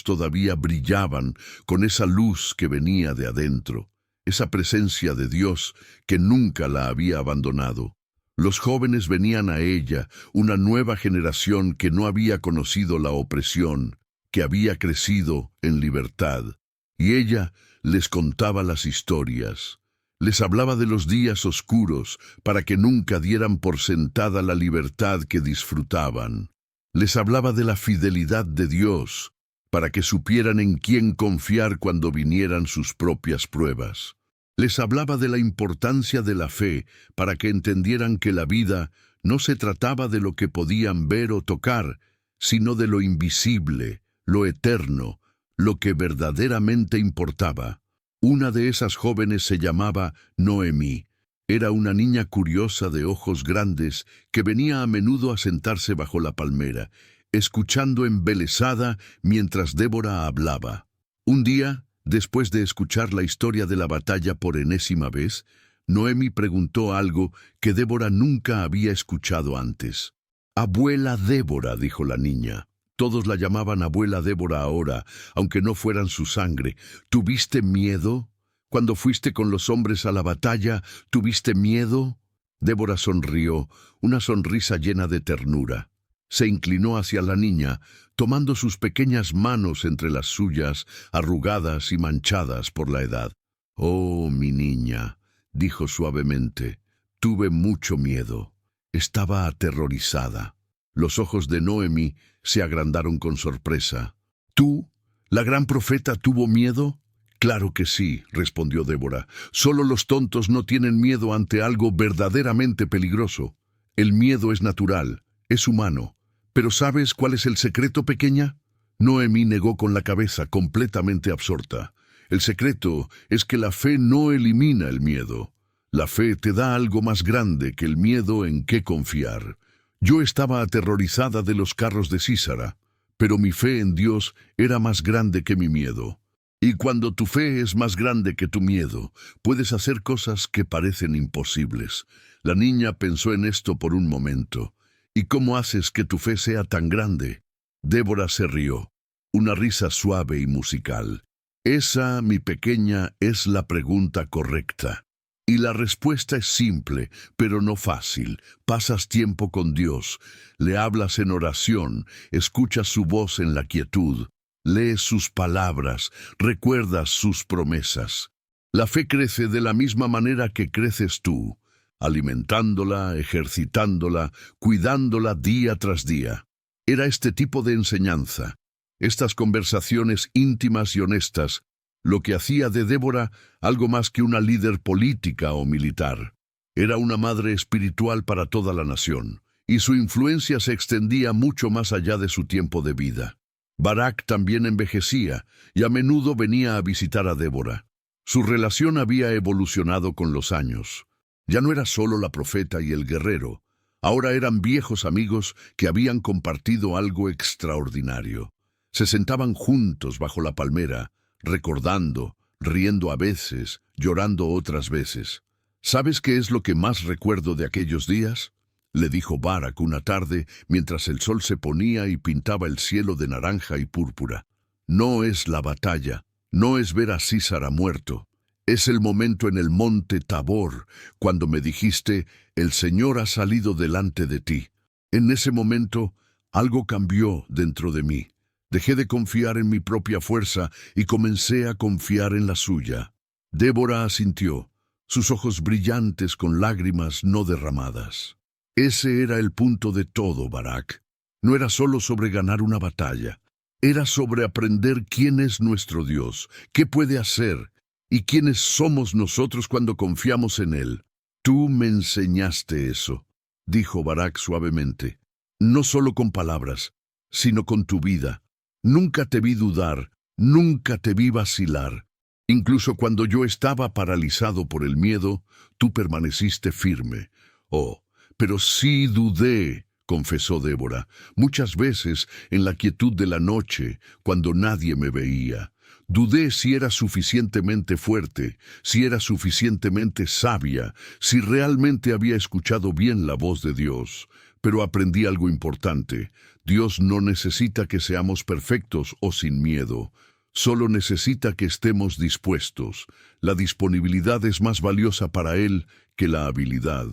todavía brillaban con esa luz que venía de adentro, esa presencia de Dios que nunca la había abandonado. Los jóvenes venían a ella, una nueva generación que no había conocido la opresión, que había crecido en libertad. Y ella les contaba las historias. Les hablaba de los días oscuros para que nunca dieran por sentada la libertad que disfrutaban. Les hablaba de la fidelidad de Dios, para que supieran en quién confiar cuando vinieran sus propias pruebas. Les hablaba de la importancia de la fe, para que entendieran que la vida no se trataba de lo que podían ver o tocar, sino de lo invisible, lo eterno, lo que verdaderamente importaba. Una de esas jóvenes se llamaba Noemí. Era una niña curiosa de ojos grandes que venía a menudo a sentarse bajo la palmera, escuchando embelesada mientras Débora hablaba. Un día, después de escuchar la historia de la batalla por enésima vez, Noemí preguntó algo que Débora nunca había escuchado antes. «Abuela Débora», dijo la niña. Todos la llamaban abuela Débora ahora, aunque no fueran su sangre. «¿Tuviste miedo? Cuando fuiste con los hombres a la batalla, ¿tuviste miedo?» Débora sonrió, una sonrisa llena de ternura. Se inclinó hacia la niña, tomando sus pequeñas manos entre las suyas, arrugadas y manchadas por la edad. «Oh, mi niña», dijo suavemente, «tuve mucho miedo». Estaba aterrorizada. Los ojos de Noemi se agrandaron con sorpresa. «¿Tú, la gran profeta, tuvo miedo?» «Claro que sí», respondió Débora. «Solo los tontos no tienen miedo ante algo verdaderamente peligroso. El miedo es natural, es humano. ¿Pero sabes cuál es el secreto, pequeña?». Noemi negó con la cabeza, completamente absorta. «El secreto es que la fe no elimina el miedo. La fe te da algo más grande que el miedo en qué confiar. Yo estaba aterrorizada de los carros de Sísara, pero mi fe en Dios era más grande que mi miedo. Y cuando tu fe es más grande que tu miedo, puedes hacer cosas que parecen imposibles». La niña pensó en esto por un momento. «¿Y cómo haces que tu fe sea tan grande?». Débora se rió, una risa suave y musical. «Esa, mi pequeña, es la pregunta correcta. Y la respuesta es simple, pero no fácil. Pasas tiempo con Dios, le hablas en oración, escuchas su voz en la quietud, lees sus palabras, recuerdas sus promesas. La fe crece de la misma manera que creces tú, alimentándola, ejercitándola, cuidándola día tras día». Era este tipo de enseñanza, estas conversaciones íntimas y honestas, lo que hacía de Débora algo más que una líder política o militar. Era una madre espiritual para toda la nación, y su influencia se extendía mucho más allá de su tiempo de vida. Barak también envejecía, y a menudo venía a visitar a Débora. Su relación había evolucionado con los años. Ya no era solo la profeta y el guerrero, ahora eran viejos amigos que habían compartido algo extraordinario. Se sentaban juntos bajo la palmera, recordando, riendo a veces, llorando otras veces. «¿Sabes qué es lo que más recuerdo de aquellos días?», le dijo Barak una tarde mientras el sol se ponía y pintaba el cielo de naranja y púrpura. «No es la batalla, no es ver a Sísara muerto. Es el momento en el monte Tabor, cuando me dijiste, el Señor ha salido delante de ti. En ese momento, algo cambió dentro de mí. Dejé de confiar en mi propia fuerza y comencé a confiar en la suya». Débora asintió, sus ojos brillantes con lágrimas no derramadas. Ese era el punto de todo, Barak. No era solo sobre ganar una batalla. Era sobre aprender quién es nuestro Dios, qué puede hacer, y quiénes somos nosotros cuando confiamos en Él. «Tú me enseñaste eso», dijo Barak suavemente. «No solo con palabras, sino con tu vida. Nunca te vi dudar, nunca te vi vacilar. Incluso cuando yo estaba paralizado por el miedo, tú permaneciste firme». «Oh, pero sí dudé», confesó Débora, «muchas veces en la quietud de la noche, cuando nadie me veía. Dudé si era suficientemente fuerte, si era suficientemente sabia, si realmente había escuchado bien la voz de Dios. Pero aprendí algo importante. Dios no necesita que seamos perfectos o sin miedo. Solo necesita que estemos dispuestos. La disponibilidad es más valiosa para Él que la habilidad».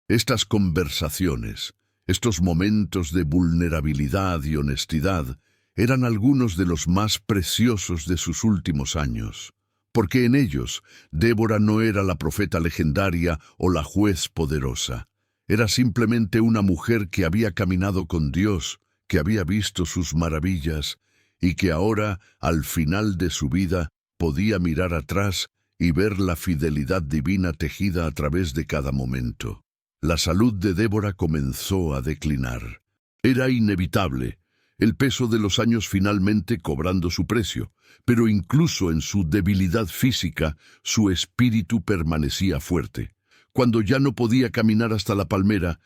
Estas conversaciones, estos momentos de vulnerabilidad y honestidad, eran algunos de los más preciosos de sus últimos años, porque en ellos Débora no era la profeta legendaria o la juez poderosa. Era simplemente una mujer que había caminado con Dios, que había visto sus maravillas y que ahora, al final de su vida, podía mirar atrás y ver la fidelidad divina tejida a través de cada momento. La salud de Débora comenzó a declinar. Era inevitable, el peso de los años finalmente cobrando su precio, pero incluso en su debilidad física, su espíritu permanecía fuerte. Cuando ya no podía caminar hasta la palmera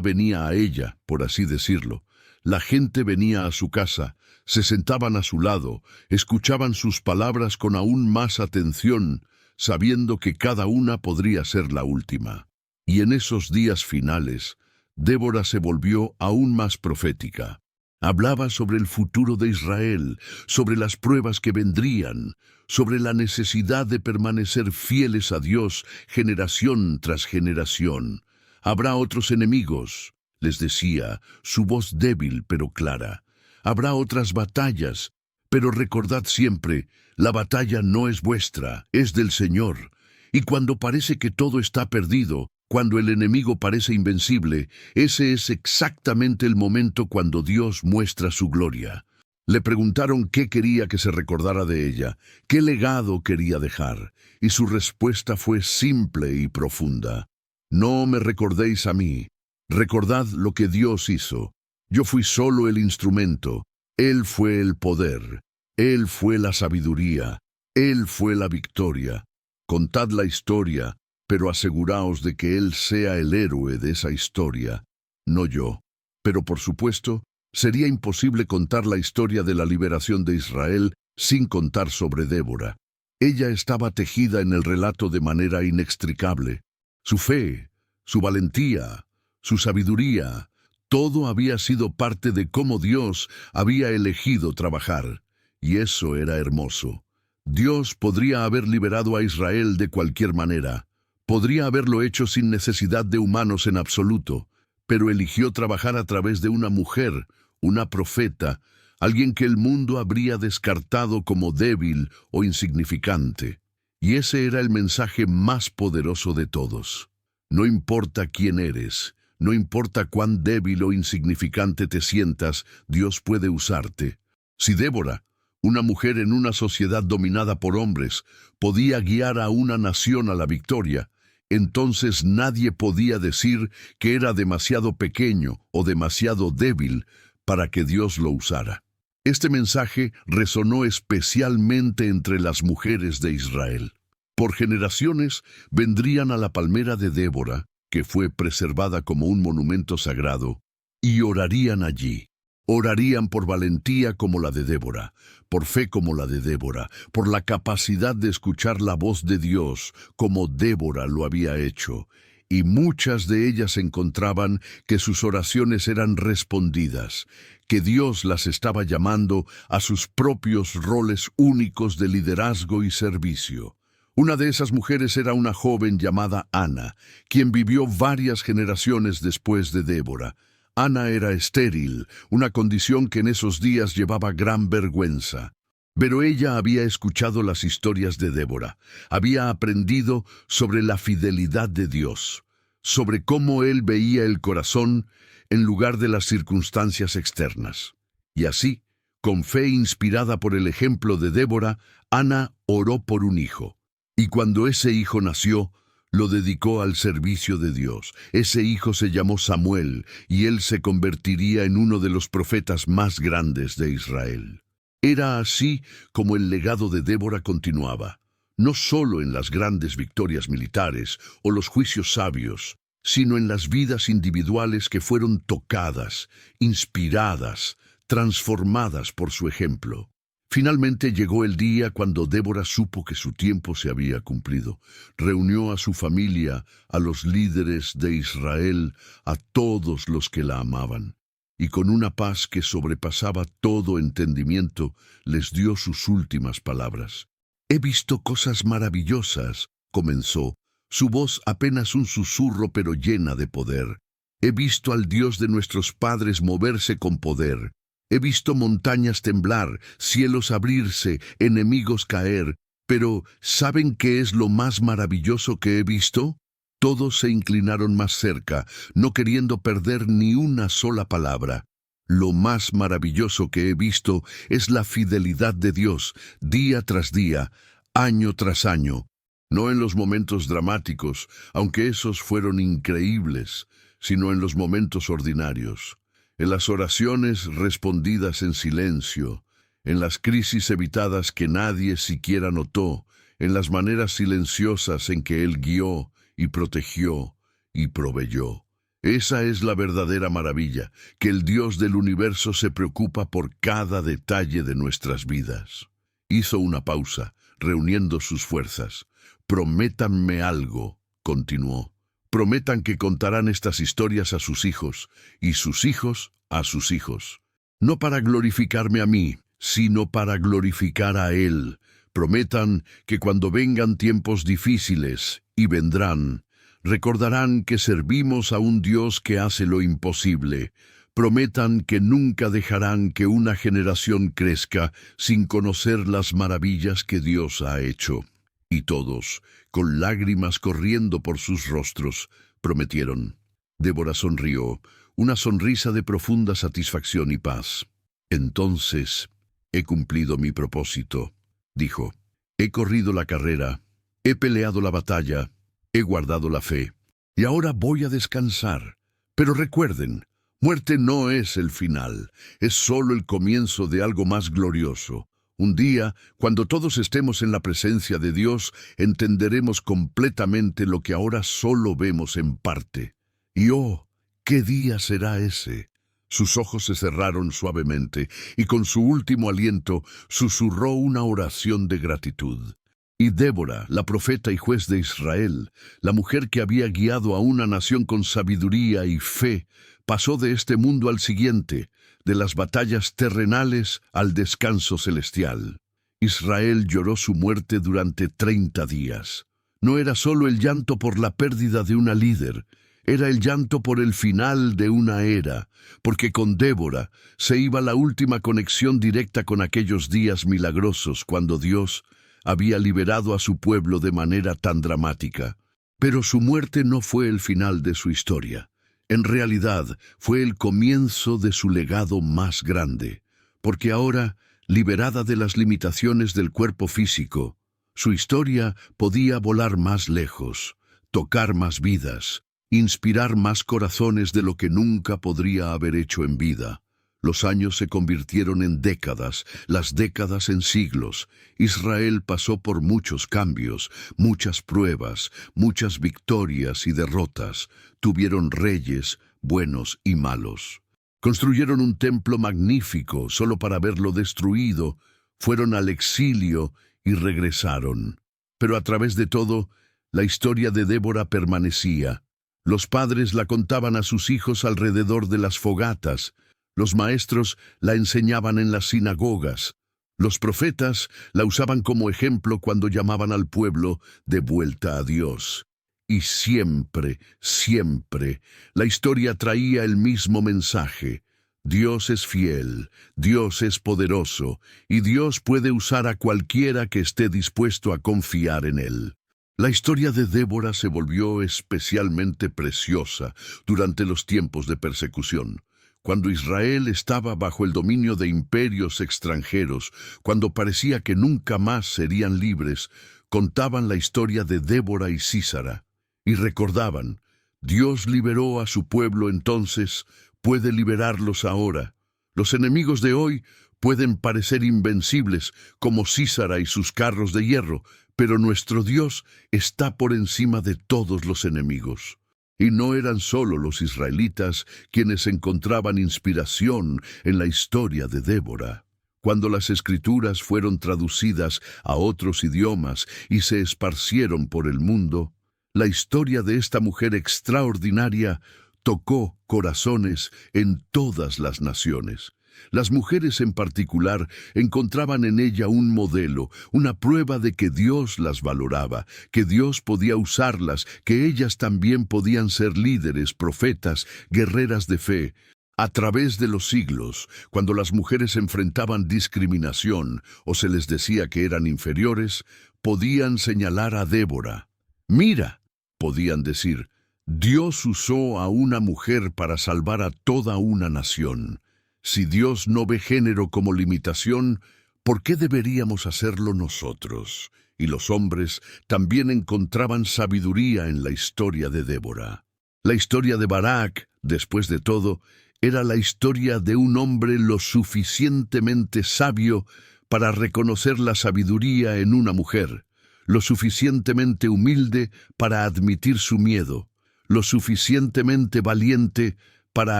venía a ella, por así decirlo. La gente venía a su casa, se sentaban a su lado, escuchaban sus palabras con aún más atención, sabiendo que cada una podría ser la última. Y en esos días finales, Débora se volvió aún más profética. Hablaba sobre el futuro de Israel, sobre las pruebas que vendrían, sobre la necesidad de permanecer fieles a Dios generación tras generación. Habrá otros enemigos, les decía, su voz débil pero clara. Habrá otras batallas, pero recordad siempre, la batalla no es vuestra, es del Señor. Y cuando parece que todo está perdido, cuando el enemigo parece invencible, ese es exactamente el momento cuando Dios muestra su gloria. Le preguntaron qué quería que se recordara de ella, qué legado quería dejar, y su respuesta fue simple y profunda. No me recordéis a mí, recordad lo que Dios hizo. Yo fui solo el instrumento, Él fue el poder, Él fue la sabiduría, Él fue la victoria. Contad la historia, pero aseguraos de que Él sea el héroe de esa historia, no yo. Pero por supuesto, sería imposible contar la historia de la liberación de Israel sin contar sobre Débora. Ella estaba tejida en el relato de manera inextricable. Su fe, su valentía, su sabiduría, todo había sido parte de cómo Dios había elegido trabajar. Y eso era hermoso. Dios podría haber liberado a Israel de cualquier manera. Podría haberlo hecho sin necesidad de humanos en absoluto, pero eligió trabajar a través de una mujer, una profeta, alguien que el mundo habría descartado como débil o insignificante. Y ese era el mensaje más poderoso de todos. No importa quién eres, no importa cuán débil o insignificante te sientas, Dios puede usarte. Si Débora, una mujer en una sociedad dominada por hombres, podía guiar a una nación a la victoria, entonces nadie podía decir que era demasiado pequeño o demasiado débil para que Dios lo usara. Este mensaje resonó especialmente entre las mujeres de Israel. Por generaciones vendrían a la palmera de Débora, que fue preservada como un monumento sagrado, y orarían allí. Orarían por valentía como la de Débora, por fe como la de Débora, por la capacidad de escuchar la voz de Dios como Débora lo había hecho. Y muchas de ellas encontraban que sus oraciones eran respondidas, que Dios las estaba llamando a sus propios roles únicos de liderazgo y servicio. Una de esas mujeres era una joven llamada Ana, quien vivió varias generaciones después de Débora. Ana era estéril, una condición que en esos días llevaba gran vergüenza. Pero ella había escuchado las historias de Débora, había aprendido sobre la fidelidad de Dios, sobre cómo Él veía el corazón en lugar de las circunstancias externas. Y así, con fe inspirada por el ejemplo de Débora, Ana oró por un hijo. Y cuando ese hijo nació, lo dedicó al servicio de Dios. Ese hijo se llamó Samuel, y él se convertiría en uno de los profetas más grandes de Israel. Era así como el legado de Débora continuaba, no solo en las grandes victorias militares o los juicios sabios, sino en las vidas individuales que fueron tocadas, inspiradas, transformadas por su ejemplo. Finalmente llegó el día cuando Débora supo que su tiempo se había cumplido. Reunió a su familia, a los líderes de Israel, a todos los que la amaban. Y con una paz que sobrepasaba todo entendimiento, les dio sus últimas palabras. «He visto cosas maravillosas», comenzó, su voz apenas un susurro pero llena de poder. «He visto al Dios de nuestros padres moverse con poder. He visto montañas temblar, cielos abrirse, enemigos caer, pero ¿saben qué es lo más maravilloso que he visto?» Todos se inclinaron más cerca, no queriendo perder ni una sola palabra. «Lo más maravilloso que he visto es la fidelidad de Dios, día tras día, año tras año. No en los momentos dramáticos, aunque esos fueron increíbles, sino en los momentos ordinarios. En las oraciones respondidas en silencio, en las crisis evitadas que nadie siquiera notó, en las maneras silenciosas en que Él guió y protegió y proveyó. Esa es la verdadera maravilla, que el Dios del universo se preocupa por cada detalle de nuestras vidas». Hizo una pausa, reuniendo sus fuerzas. «Prométanme algo», continuó. «Prometan que contarán estas historias a sus hijos, y sus hijos a sus hijos. No para glorificarme a mí, sino para glorificar a Él. Prometan que cuando vengan tiempos difíciles, y vendrán, Recordarán que servimos a un Dios que hace lo imposible. Prometan que nunca dejarán que una generación crezca sin conocer las maravillas que Dios ha hecho. Y todos, con lágrimas corriendo por sus rostros, prometieron. Débora sonrió, una sonrisa de profunda satisfacción y paz. Entonces, he cumplido mi propósito, dijo. He corrido la carrera, he peleado la batalla, he guardado la fe, y ahora voy a descansar. Pero recuerden, muerte no es el final, es solo el comienzo de algo más glorioso. Un día, cuando todos estemos en la presencia de Dios, entenderemos completamente lo que ahora solo vemos en parte. Y oh, ¿qué día será ese? Sus ojos se cerraron suavemente y con su último aliento susurró una oración de gratitud. Y Débora, la profeta y juez de Israel, la mujer que había guiado a una nación con sabiduría y fe, pasó de este mundo al siguiente, de las batallas terrenales al descanso celestial. Israel lloró su muerte durante 30 días. No era solo el llanto por la pérdida de una líder, era el llanto por el final de una era, porque con Débora se iba la última conexión directa con aquellos días milagrosos cuando Dios había liberado a su pueblo de manera tan dramática. Pero su muerte no fue el final de su historia. En realidad, fue el comienzo de su legado más grande, porque ahora, liberada de las limitaciones del cuerpo físico, su historia podía volar más lejos, tocar más vidas, inspirar más corazones de lo que nunca podría haber hecho en vida. Los años se convirtieron en décadas, las décadas en siglos. Israel pasó por muchos cambios, muchas pruebas, muchas victorias y derrotas. Tuvieron reyes, buenos y malos. Construyeron un templo magnífico solo para verlo destruido. Fueron al exilio y regresaron. Pero a través de todo, la historia de Débora permanecía. Los padres la contaban a sus hijos alrededor de las fogatas. Los maestros la enseñaban en las sinagogas. Los profetas la usaban como ejemplo cuando llamaban al pueblo de vuelta a Dios. Y siempre, siempre, la historia traía el mismo mensaje. Dios es fiel, Dios es poderoso, y Dios puede usar a cualquiera que esté dispuesto a confiar en Él. La historia de Débora se volvió especialmente preciosa durante los tiempos de persecución. Cuando Israel estaba bajo el dominio de imperios extranjeros, cuando parecía que nunca más serían libres, contaban la historia de Débora y Sísara, y recordaban, Dios liberó a su pueblo entonces, puede liberarlos ahora. Los enemigos de hoy pueden parecer invencibles, como Sísara y sus carros de hierro, pero nuestro Dios está por encima de todos los enemigos. Y no eran solo los israelitas quienes encontraban inspiración en la historia de Débora. Cuando las escrituras fueron traducidas a otros idiomas y se esparcieron por el mundo, la historia de esta mujer extraordinaria tocó corazones en todas las naciones. Las mujeres en particular encontraban en ella un modelo, una prueba de que Dios las valoraba, que Dios podía usarlas, que ellas también podían ser líderes, profetas, guerreras de fe. A través de los siglos, cuando las mujeres enfrentaban discriminación o se les decía que eran inferiores, podían señalar a Débora. Mira, podían decir, Dios usó a una mujer para salvar a toda una nación. Si Dios no ve género como limitación, ¿por qué deberíamos hacerlo nosotros? Y los hombres también encontraban sabiduría en la historia de Débora. La historia de Barak, después de todo, era la historia de un hombre lo suficientemente sabio para reconocer la sabiduría en una mujer, lo suficientemente humilde para admitir su miedo, lo suficientemente valiente para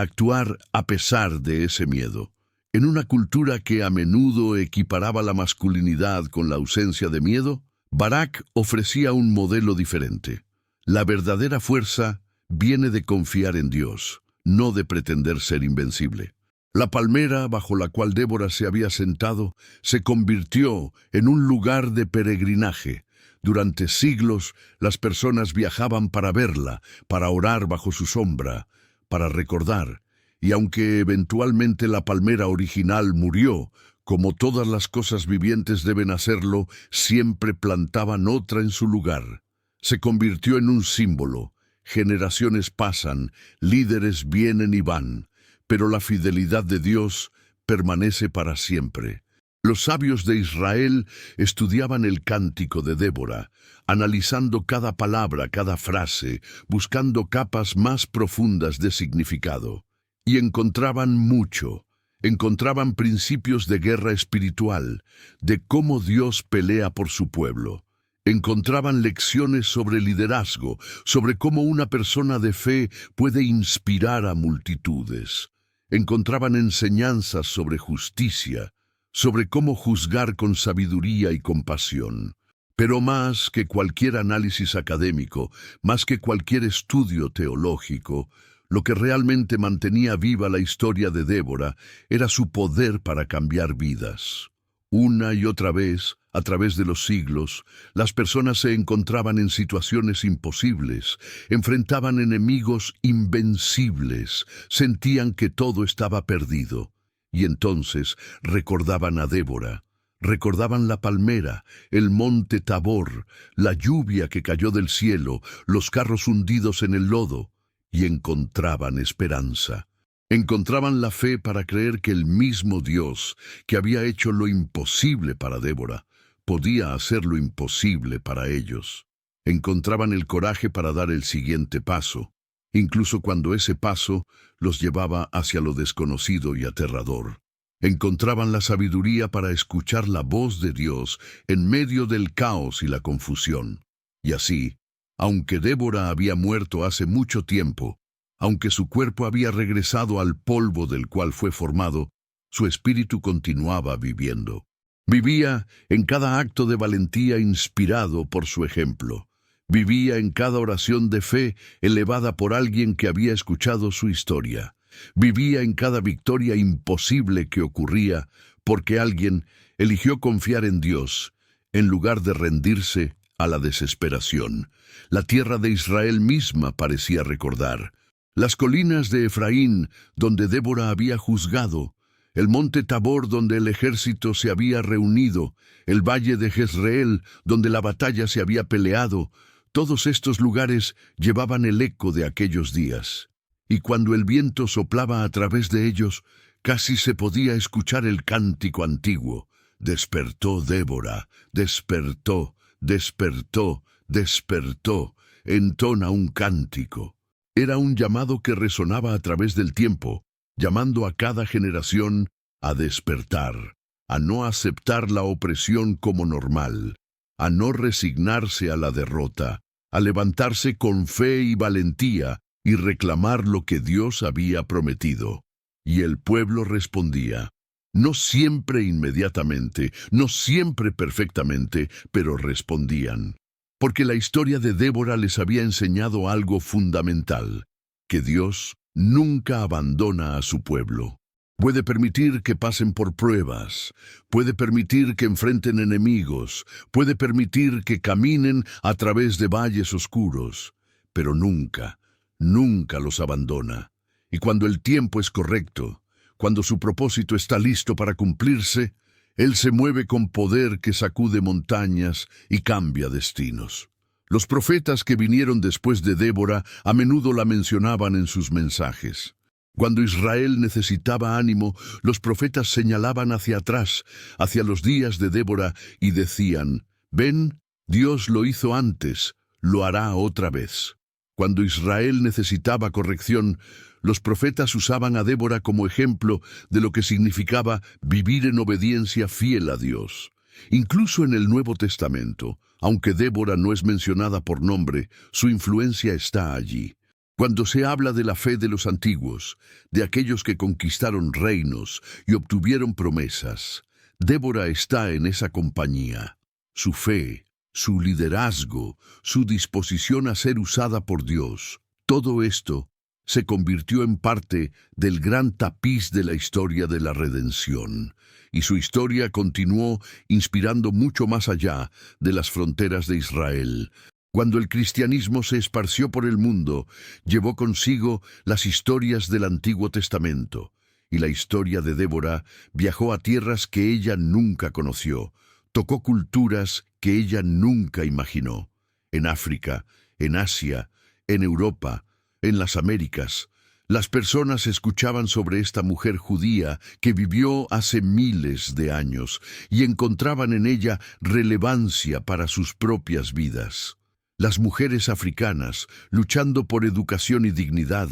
actuar a pesar de ese miedo. En una cultura que a menudo equiparaba la masculinidad con la ausencia de miedo, Barak ofrecía un modelo diferente. La verdadera fuerza viene de confiar en Dios, no de pretender ser invencible. La palmera bajo la cual Débora se había sentado se convirtió en un lugar de peregrinaje, Durante siglos, las personas viajaban para verla, para orar bajo su sombra, para recordar. Y aunque eventualmente la palmera original murió, como todas las cosas vivientes deben hacerlo, siempre plantaban otra en su lugar. Se convirtió en un símbolo. Generaciones pasan, líderes vienen y van, pero la fidelidad de Dios permanece para siempre. Los sabios de Israel estudiaban el cántico de Débora, analizando cada palabra, cada frase, buscando capas más profundas de significado. Y encontraban mucho. Encontraban principios de guerra espiritual, de cómo Dios pelea por su pueblo. Encontraban lecciones sobre liderazgo, sobre cómo una persona de fe puede inspirar a multitudes. Encontraban enseñanzas sobre justicia, sobre cómo juzgar con sabiduría y compasión. Pero más que cualquier análisis académico, más que cualquier estudio teológico, lo que realmente mantenía viva la historia de Débora era su poder para cambiar vidas. Una y otra vez, a través de los siglos, las personas se encontraban en situaciones imposibles, enfrentaban enemigos invencibles, sentían que todo estaba perdido. Y entonces recordaban a Débora, recordaban la palmera, el monte Tabor, la lluvia que cayó del cielo, los carros hundidos en el lodo, y encontraban esperanza. Encontraban la fe para creer que el mismo Dios que había hecho lo imposible para Débora, podía hacer lo imposible para ellos. Encontraban el coraje para dar el siguiente paso, incluso cuando ese paso los llevaba hacia lo desconocido y aterrador. Encontraban la sabiduría para escuchar la voz de Dios en medio del caos y la confusión. Y así, aunque Débora había muerto hace mucho tiempo, aunque su cuerpo había regresado al polvo del cual fue formado, su espíritu continuaba viviendo. Vivía en cada acto de valentía inspirado por su ejemplo. Vivía en cada oración de fe elevada por alguien que había escuchado su historia. Vivía en cada victoria imposible que ocurría porque alguien eligió confiar en Dios en lugar de rendirse a la desesperación. La tierra de Israel misma parecía recordar. Las colinas de Efraín, donde Débora había juzgado, el monte Tabor, donde el ejército se había reunido, el valle de Jezreel, donde la batalla se había peleado, todos estos lugares llevaban el eco de aquellos días. Y cuando el viento soplaba a través de ellos, casi se podía escuchar el cántico antiguo. Despertó Débora, despertó, despertó, despertó, entona un cántico. Era un llamado que resonaba a través del tiempo, llamando a cada generación a despertar, a no aceptar la opresión como normal, a no resignarse a la derrota, a levantarse con fe y valentía y reclamar lo que Dios había prometido. Y el pueblo respondía, no siempre inmediatamente, no siempre perfectamente, pero respondían. Porque la historia de Débora les había enseñado algo fundamental, que Dios nunca abandona a su pueblo. Puede permitir que pasen por pruebas, puede permitir que enfrenten enemigos, puede permitir que caminen a través de valles oscuros, pero nunca, nunca los abandona. Y cuando el tiempo es correcto, cuando su propósito está listo para cumplirse, Él se mueve con poder que sacude montañas y cambia destinos. Los profetas que vinieron después de Débora a menudo la mencionaban en sus mensajes. Cuando Israel necesitaba ánimo, los profetas señalaban hacia atrás, hacia los días de Débora, y decían, «Ven, Dios lo hizo antes, lo hará otra vez». Cuando Israel necesitaba corrección, los profetas usaban a Débora como ejemplo de lo que significaba vivir en obediencia fiel a Dios. Incluso en el Nuevo Testamento, aunque Débora no es mencionada por nombre, su influencia está allí. Cuando se habla de la fe de los antiguos, de aquellos que conquistaron reinos y obtuvieron promesas, Débora está en esa compañía. Su fe, su liderazgo, su disposición a ser usada por Dios, todo esto se convirtió en parte del gran tapiz de la historia de la redención, y su historia continuó inspirando mucho más allá de las fronteras de Israel. Cuando el cristianismo se esparció por el mundo, llevó consigo las historias del Antiguo Testamento, y la historia de Débora viajó a tierras que ella nunca conoció, tocó culturas que ella nunca imaginó. En África, en Asia, en Europa, en las Américas, las personas escuchaban sobre esta mujer judía que vivió hace miles de años y encontraban en ella relevancia para sus propias vidas. Las mujeres africanas, luchando por educación y dignidad,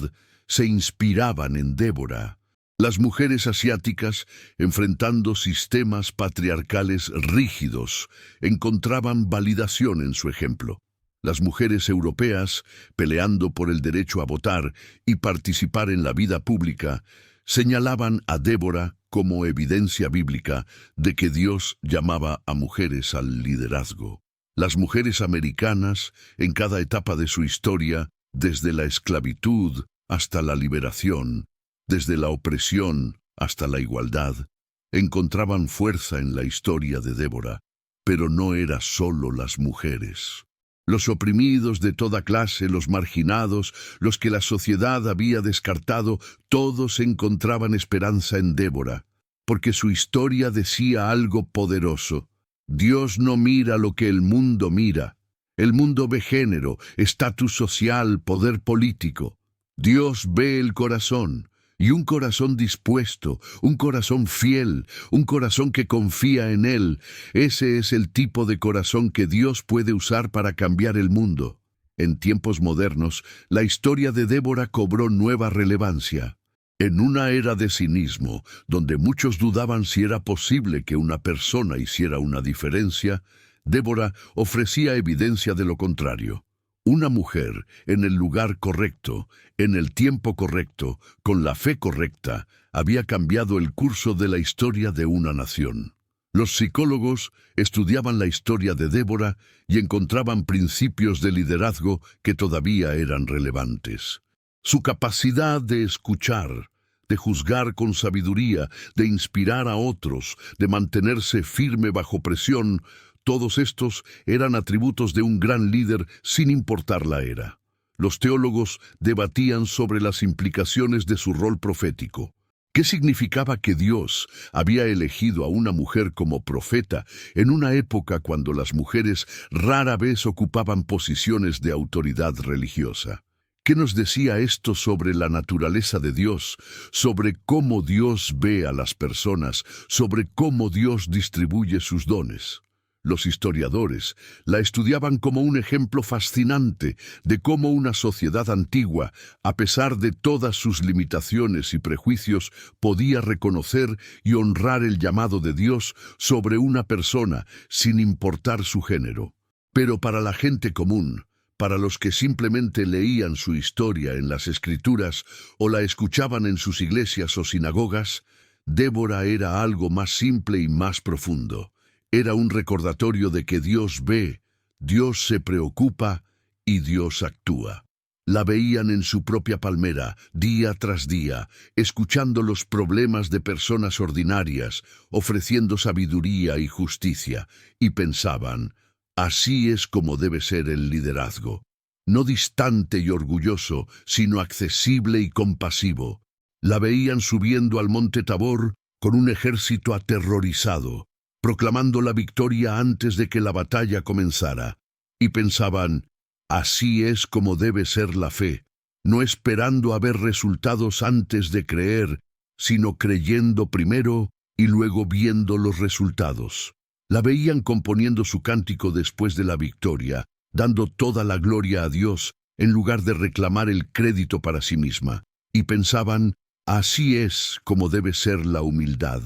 se inspiraban en Débora. Las mujeres asiáticas, enfrentando sistemas patriarcales rígidos, encontraban validación en su ejemplo. Las mujeres europeas, peleando por el derecho a votar y participar en la vida pública, señalaban a Débora como evidencia bíblica de que Dios llamaba a mujeres al liderazgo. Las mujeres americanas, en cada etapa de su historia, desde la esclavitud hasta la liberación, desde la opresión hasta la igualdad, encontraban fuerza en la historia de Débora, pero no era solo las mujeres. Los oprimidos de toda clase, los marginados, los que la sociedad había descartado, todos encontraban esperanza en Débora, porque su historia decía algo poderoso. Dios no mira lo que el mundo mira. El mundo ve género, estatus social, poder político. Dios ve el corazón, y un corazón dispuesto, un corazón fiel, un corazón que confía en Él. Ese es el tipo de corazón que Dios puede usar para cambiar el mundo. En tiempos modernos, la historia de Débora cobró nueva relevancia. En una era de cinismo, donde muchos dudaban si era posible que una persona hiciera una diferencia, Débora ofrecía evidencia de lo contrario. Una mujer en el lugar correcto, en el tiempo correcto, con la fe correcta, había cambiado el curso de la historia de una nación. Los psicólogos estudiaban la historia de Débora y encontraban principios de liderazgo que todavía eran relevantes. Su capacidad de escuchar, de juzgar con sabiduría, de inspirar a otros, de mantenerse firme bajo presión, todos estos eran atributos de un gran líder sin importar la era. Los teólogos debatían sobre las implicaciones de su rol profético. ¿Qué significaba que Dios había elegido a una mujer como profeta en una época cuando las mujeres rara vez ocupaban posiciones de autoridad religiosa? ¿Qué nos decía esto sobre la naturaleza de Dios, sobre cómo Dios ve a las personas, sobre cómo Dios distribuye sus dones? Los historiadores la estudiaban como un ejemplo fascinante de cómo una sociedad antigua, a pesar de todas sus limitaciones y prejuicios, podía reconocer y honrar el llamado de Dios sobre una persona sin importar su género. Pero para la gente común, para los que simplemente leían su historia en las Escrituras o la escuchaban en sus iglesias o sinagogas, Débora era algo más simple y más profundo. Era un recordatorio de que Dios ve, Dios se preocupa y Dios actúa. La veían en su propia palmera, día tras día, escuchando los problemas de personas ordinarias, ofreciendo sabiduría y justicia, y pensaban, así es como debe ser el liderazgo. No distante y orgulloso, sino accesible y compasivo. La veían subiendo al monte Tabor con un ejército aterrorizado, proclamando la victoria antes de que la batalla comenzara, y pensaban, así es como debe ser la fe, no esperando a ver resultados antes de creer, sino creyendo primero y luego viendo los resultados. La veían componiendo su cántico después de la victoria, dando toda la gloria a Dios, en lugar de reclamar el crédito para sí misma, y pensaban, así es como debe ser la humildad.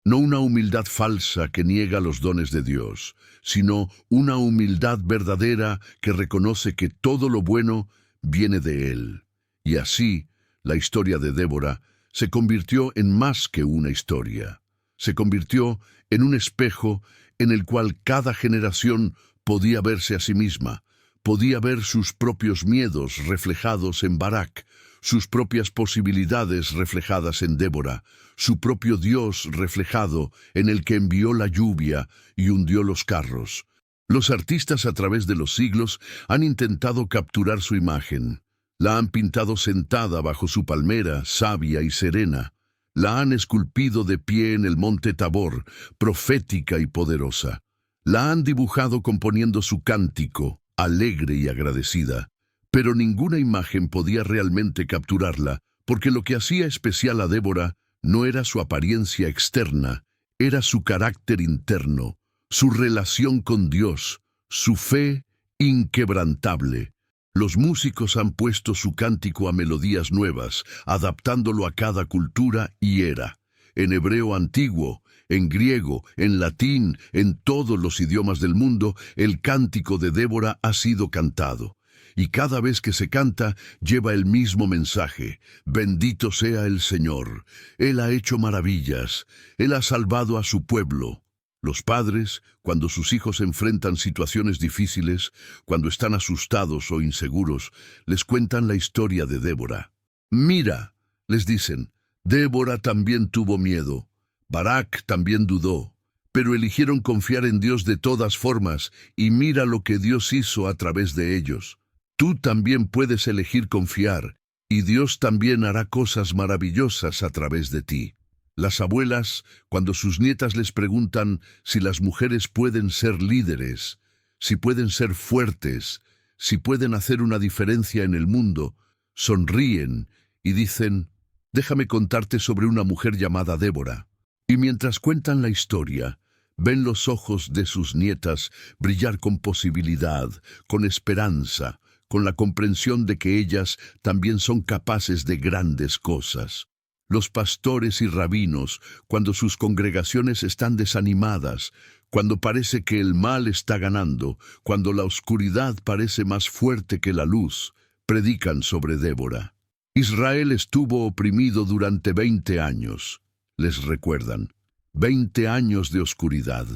No una humildad falsa que niega los dones de Dios, sino una humildad verdadera que reconoce que todo lo bueno viene de Él. Y así, la historia de Débora se convirtió en más que una historia. Se convirtió en un espejo en el cual cada generación podía verse a sí misma, podía ver sus propios miedos reflejados en Barak, sus propias posibilidades reflejadas en Débora, su propio Dios reflejado en el que envió la lluvia y hundió los carros. Los artistas a través de los siglos han intentado capturar su imagen. La han pintado sentada bajo su palmera, sabia y serena. La han esculpido de pie en el monte Tabor, profética y poderosa. La han dibujado componiendo su cántico, alegre y agradecida. Pero ninguna imagen podía realmente capturarla, porque lo que hacía especial a Débora no era su apariencia externa, era su carácter interno, su relación con Dios, su fe inquebrantable. Los músicos han puesto su cántico a melodías nuevas, adaptándolo a cada cultura y era. En hebreo antiguo, en griego, en latín, en todos los idiomas del mundo, el cántico de Débora ha sido cantado. Y cada vez que se canta, lleva el mismo mensaje: bendito sea el Señor. Él ha hecho maravillas. Él ha salvado a su pueblo. Los padres, cuando sus hijos enfrentan situaciones difíciles, cuando están asustados o inseguros, les cuentan la historia de Débora. Mira, les dicen, Débora también tuvo miedo. Barak también dudó, pero eligieron confiar en Dios de todas formas, y mira lo que Dios hizo a través de ellos. Tú también puedes elegir confiar, y Dios también hará cosas maravillosas a través de ti. Las abuelas, cuando sus nietas les preguntan si las mujeres pueden ser líderes, si pueden ser fuertes, si pueden hacer una diferencia en el mundo, sonríen y dicen, déjame contarte sobre una mujer llamada Débora. Y mientras cuentan la historia, ven los ojos de sus nietas brillar con posibilidad, con esperanza, con la comprensión de que ellas también son capaces de grandes cosas. Los pastores y rabinos, cuando sus congregaciones están desanimadas, cuando parece que el mal está ganando, cuando la oscuridad parece más fuerte que la luz, predican sobre Débora. Israel estuvo oprimido durante 20 años, les recuerdan, 20 años de oscuridad.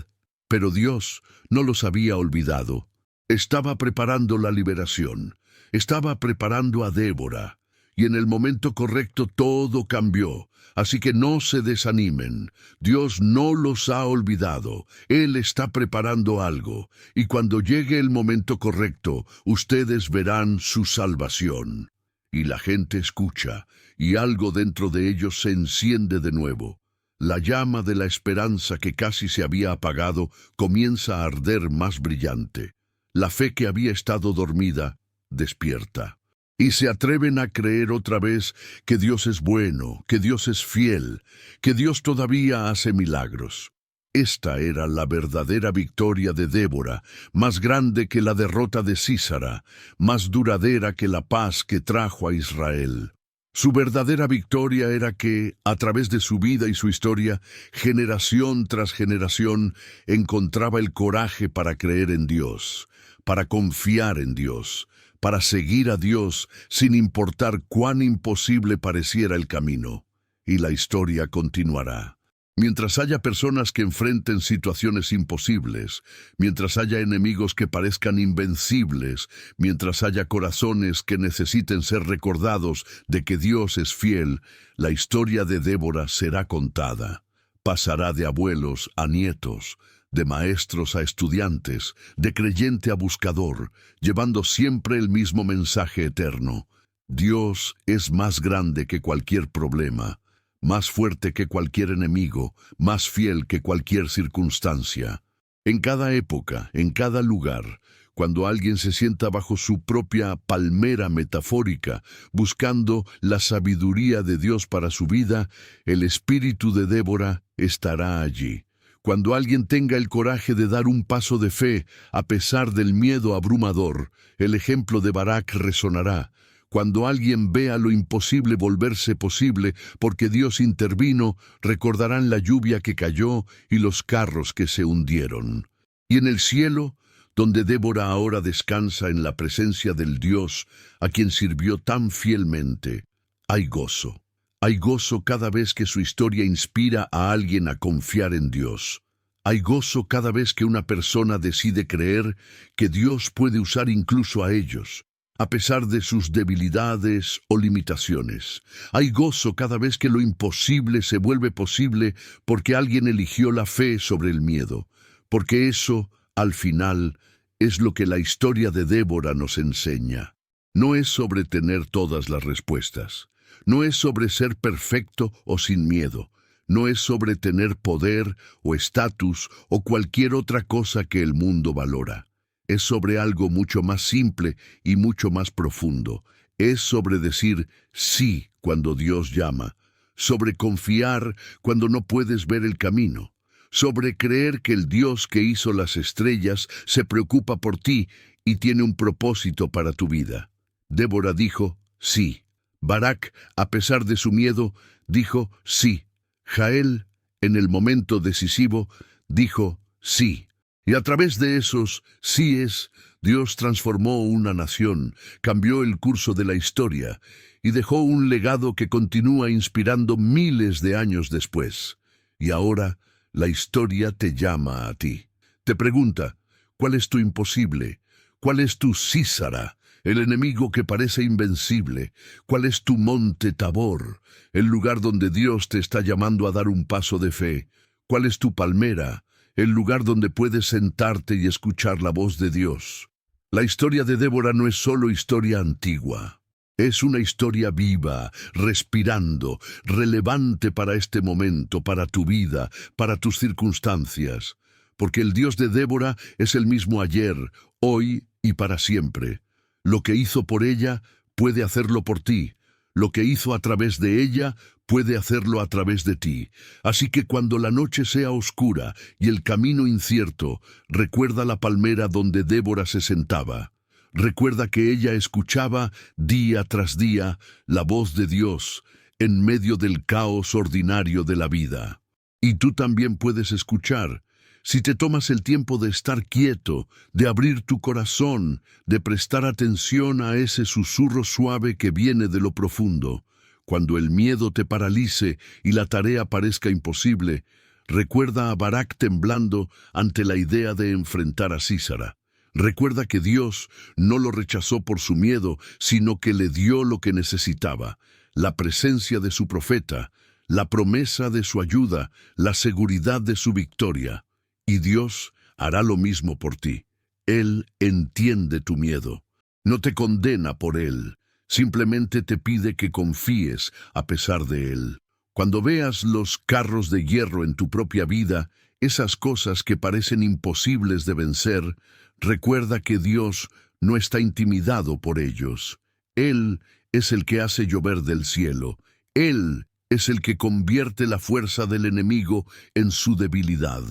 Pero Dios no los había olvidado. Estaba preparando la liberación, estaba preparando a Débora. Y en el momento correcto todo cambió. Así que no se desanimen. Dios no los ha olvidado. Él está preparando algo. Y cuando llegue el momento correcto, ustedes verán su salvación. Y la gente escucha, y algo dentro de ellos se enciende de nuevo. La llama de la esperanza que casi se había apagado comienza a arder más brillante. La fe que había estado dormida despierta. Y se atreven a creer otra vez que Dios es bueno, que Dios es fiel, que Dios todavía hace milagros. Esta era la verdadera victoria de Débora, más grande que la derrota de Sísara, más duradera que la paz que trajo a Israel. Su verdadera victoria era que, a través de su vida y su historia, generación tras generación, encontraba el coraje para creer en Dios, para confiar en Dios, para seguir a Dios sin importar cuán imposible pareciera el camino. Y la historia continuará. Mientras haya personas que enfrenten situaciones imposibles, mientras haya enemigos que parezcan invencibles, mientras haya corazones que necesiten ser recordados de que Dios es fiel, la historia de Débora será contada. Pasará de abuelos a nietos, de maestros a estudiantes, de creyente a buscador, llevando siempre el mismo mensaje eterno. Dios es más grande que cualquier problema, más fuerte que cualquier enemigo, más fiel que cualquier circunstancia. En cada época, en cada lugar, cuando alguien se sienta bajo su propia palmera metafórica, buscando la sabiduría de Dios para su vida, el espíritu de Débora estará allí. Cuando alguien tenga el coraje de dar un paso de fe a pesar del miedo abrumador, el ejemplo de Barak resonará. Cuando alguien vea lo imposible volverse posible porque Dios intervino, recordarán la lluvia que cayó y los carros que se hundieron. Y en el cielo, donde Débora ahora descansa en la presencia del Dios a quien sirvió tan fielmente, hay gozo. Hay gozo cada vez que su historia inspira a alguien a confiar en Dios. Hay gozo cada vez que una persona decide creer que Dios puede usar incluso a ellos. a pesar de sus debilidades o limitaciones. Hay gozo cada vez que lo imposible se vuelve posible porque alguien eligió la fe sobre el miedo, porque eso, al final, es lo que la historia de Débora nos enseña. No es sobre tener todas las respuestas, no es sobre ser perfecto o sin miedo, no es sobre tener poder o estatus o cualquier otra cosa que el mundo valora. Es sobre algo mucho más simple y mucho más profundo. Es sobre decir sí cuando Dios llama, sobre confiar cuando no puedes ver el camino, sobre creer que el Dios que hizo las estrellas se preocupa por ti y tiene un propósito para tu vida. Débora dijo sí. Barak, a pesar de su miedo, dijo sí. Jael, en el momento decisivo, dijo sí. Y a través de esos síes, Dios transformó una nación, cambió el curso de la historia y dejó un legado que continúa inspirando miles de años después. Y ahora la historia te llama a ti. Te pregunta, ¿cuál es tu imposible? ¿Cuál es tu Sísara, el enemigo que parece invencible? ¿Cuál es tu monte Tabor, el lugar donde Dios te está llamando a dar un paso de fe? ¿Cuál es tu palmera, el lugar donde puedes sentarte y escuchar la voz de Dios? La historia de Débora no es solo historia antigua. Es una historia viva, respirando, relevante para este momento, para tu vida, para tus circunstancias. Porque el Dios de Débora es el mismo ayer, hoy y para siempre. Lo que hizo por ella puede hacerlo por ti. Lo que hizo a través de ella puede hacerlo a través de ti. Así que cuando la noche sea oscura y el camino incierto, recuerda la palmera donde Débora se sentaba. Recuerda que ella escuchaba día tras día la voz de Dios en medio del caos ordinario de la vida. Y tú también puedes escuchar, si te tomas el tiempo de estar quieto, de abrir tu corazón, de prestar atención a ese susurro suave que viene de lo profundo. Cuando el miedo te paralice y la tarea parezca imposible, recuerda a Barak temblando ante la idea de enfrentar a Sísara. Recuerda que Dios no lo rechazó por su miedo, sino que le dio lo que necesitaba, la presencia de su profeta, la promesa de su ayuda, la seguridad de su victoria. Y Dios hará lo mismo por ti. Él entiende tu miedo. No te condena por él. Simplemente te pide que confíes a pesar de él. Cuando veas los carros de hierro en tu propia vida, esas cosas que parecen imposibles de vencer, recuerda que Dios no está intimidado por ellos. Él es el que hace llover del cielo. Él es el que convierte la fuerza del enemigo en su debilidad.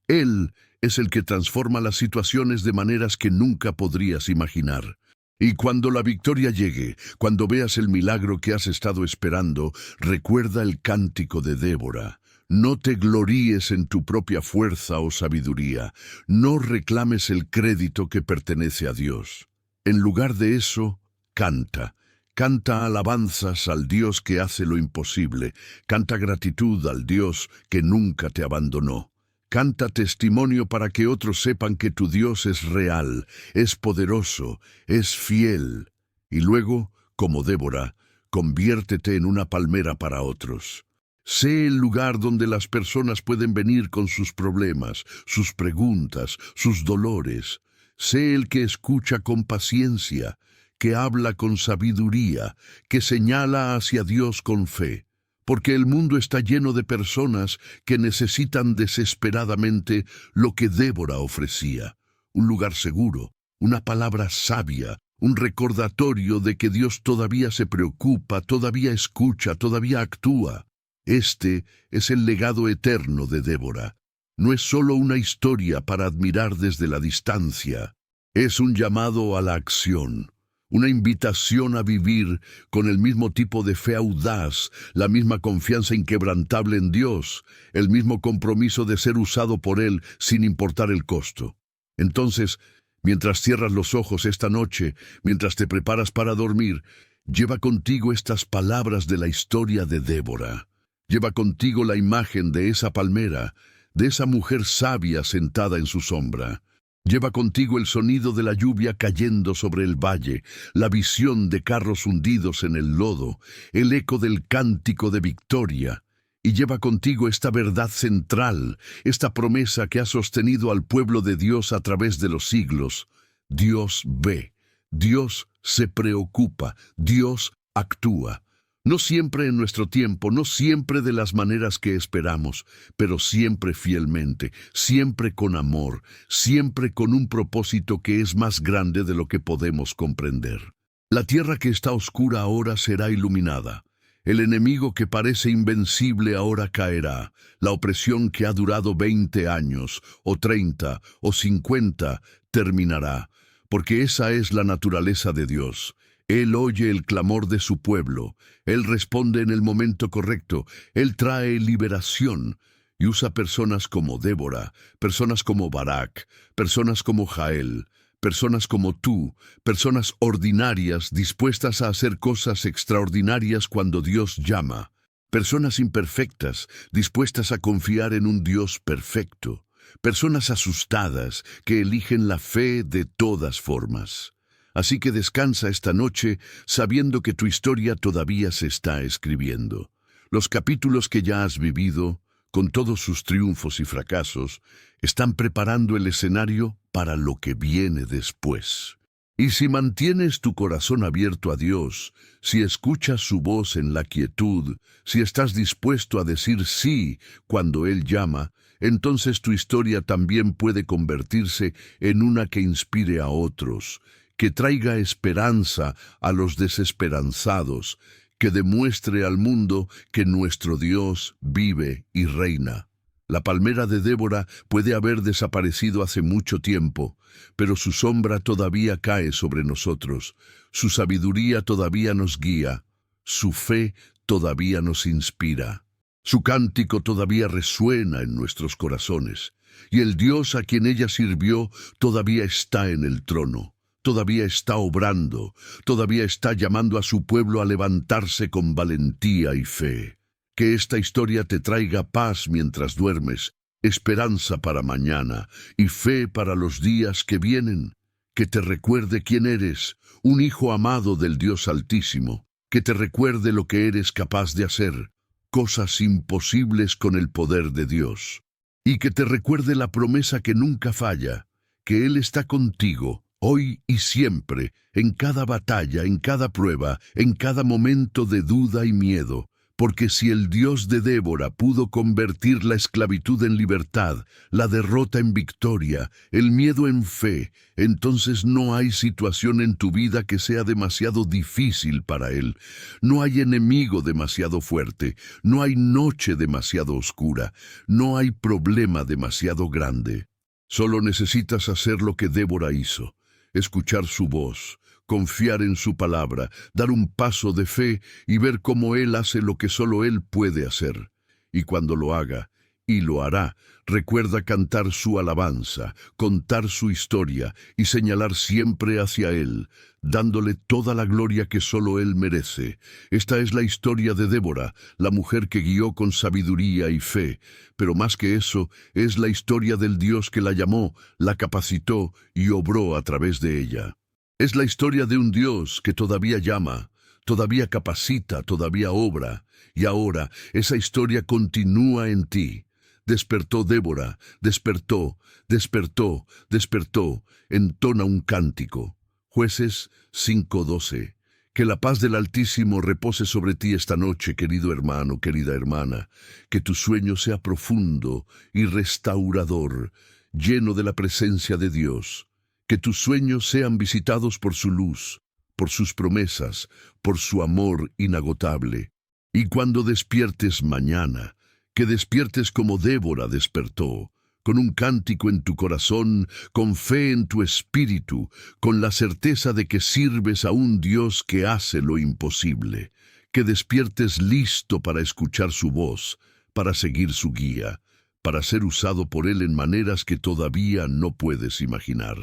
Él es el que transforma las situaciones de maneras que nunca podrías imaginar. Y cuando la victoria llegue, cuando veas el milagro que has estado esperando, recuerda el cántico de Débora. No te gloríes en tu propia fuerza o sabiduría. No reclames el crédito que pertenece a Dios. En lugar de eso, canta. Canta alabanzas al Dios que hace lo imposible. Canta gratitud al Dios que nunca te abandonó. Canta testimonio para que otros sepan que tu Dios es real, es poderoso, es fiel. Y luego, como Débora, conviértete en una palmera para otros. Sé el lugar donde las personas pueden venir con sus problemas, sus preguntas, sus dolores. Sé el que escucha con paciencia, que habla con sabiduría, que señala hacia Dios con fe. Porque el mundo está lleno de personas que necesitan desesperadamente lo que Débora ofrecía. Un lugar seguro, una palabra sabia, un recordatorio de que Dios todavía se preocupa, todavía escucha, todavía actúa. Este es el legado eterno de Débora. No es solo una historia para admirar desde la distancia. Es un llamado a la acción. Una invitación a vivir con el mismo tipo de fe audaz, la misma confianza inquebrantable en Dios, el mismo compromiso de ser usado por Él sin importar el costo. Entonces, mientras cierras los ojos esta noche, mientras te preparas para dormir, lleva contigo estas palabras de la historia de Débora. Lleva contigo la imagen de esa palmera, de esa mujer sabia sentada en su sombra. Lleva contigo el sonido de la lluvia cayendo sobre el valle, la visión de carros hundidos en el lodo, el eco del cántico de victoria. Y lleva contigo esta verdad central, esta promesa que ha sostenido al pueblo de Dios a través de los siglos. Dios ve, Dios se preocupa, Dios actúa. No siempre en nuestro tiempo, no siempre de las maneras que esperamos, pero siempre fielmente, siempre con amor, siempre con un propósito que es más grande de lo que podemos comprender. La tierra que está oscura ahora será iluminada. El enemigo que parece invencible ahora caerá. La opresión que ha durado 20 años, o 30, o 50, terminará, porque esa es la naturaleza de Dios. Él oye el clamor de su pueblo, Él responde en el momento correcto, Él trae liberación y usa personas como Débora, personas como Barak, personas como Jael, personas como tú, personas ordinarias dispuestas a hacer cosas extraordinarias cuando Dios llama, personas imperfectas dispuestas a confiar en un Dios perfecto, personas asustadas que eligen la fe de todas formas. Así que descansa esta noche sabiendo que tu historia todavía se está escribiendo. Los capítulos que ya has vivido, con todos sus triunfos y fracasos, están preparando el escenario para lo que viene después. Y si mantienes tu corazón abierto a Dios, si escuchas su voz en la quietud, si estás dispuesto a decir sí cuando Él llama, entonces tu historia también puede convertirse en una que inspire a otros, que traiga esperanza a los desesperanzados, que demuestre al mundo que nuestro Dios vive y reina. La palmera de Débora puede haber desaparecido hace mucho tiempo, pero su sombra todavía cae sobre nosotros, su sabiduría todavía nos guía, su fe todavía nos inspira, su cántico todavía resuena en nuestros corazones, y el Dios a quien ella sirvió todavía está en el trono. Todavía está obrando, todavía está llamando a su pueblo a levantarse con valentía y fe. Que esta historia te traiga paz mientras duermes, esperanza para mañana y fe para los días que vienen. Que te recuerde quién eres, un hijo amado del Dios Altísimo. Que te recuerde lo que eres capaz de hacer, cosas imposibles con el poder de Dios. Y que te recuerde la promesa que nunca falla, que Él está contigo, hoy y siempre, en cada batalla, en cada prueba, en cada momento de duda y miedo, porque si el Dios de Débora pudo convertir la esclavitud en libertad, la derrota en victoria, el miedo en fe, entonces no hay situación en tu vida que sea demasiado difícil para Él. No hay enemigo demasiado fuerte, no hay noche demasiado oscura, no hay problema demasiado grande. Solo necesitas hacer lo que Débora hizo. Escuchar su voz, confiar en su palabra, dar un paso de fe y ver cómo Él hace lo que solo Él puede hacer. Y cuando lo haga, y lo hará, recuerda cantar su alabanza, contar su historia y señalar siempre hacia Él, dándole toda la gloria que solo Él merece. Esta es la historia de Débora, la mujer que guió con sabiduría y fe, pero más que eso, es la historia del Dios que la llamó, la capacitó y obró a través de ella. Es la historia de un Dios que todavía llama, todavía capacita, todavía obra, y ahora esa historia continúa en ti. Despertó Débora, despertó, despertó, despertó, entona un cántico. Jueces 5:12. Que la paz del Altísimo repose sobre ti esta noche, querido hermano, querida hermana. Que tu sueño sea profundo y restaurador, lleno de la presencia de Dios. Que tus sueños sean visitados por su luz, por sus promesas, por su amor inagotable. Y cuando despiertes mañana, que despiertes como Débora despertó, con un cántico en tu corazón, con fe en tu espíritu, con la certeza de que sirves a un Dios que hace lo imposible. Que despiertes listo para escuchar su voz, para seguir su guía, para ser usado por Él en maneras que todavía no puedes imaginar.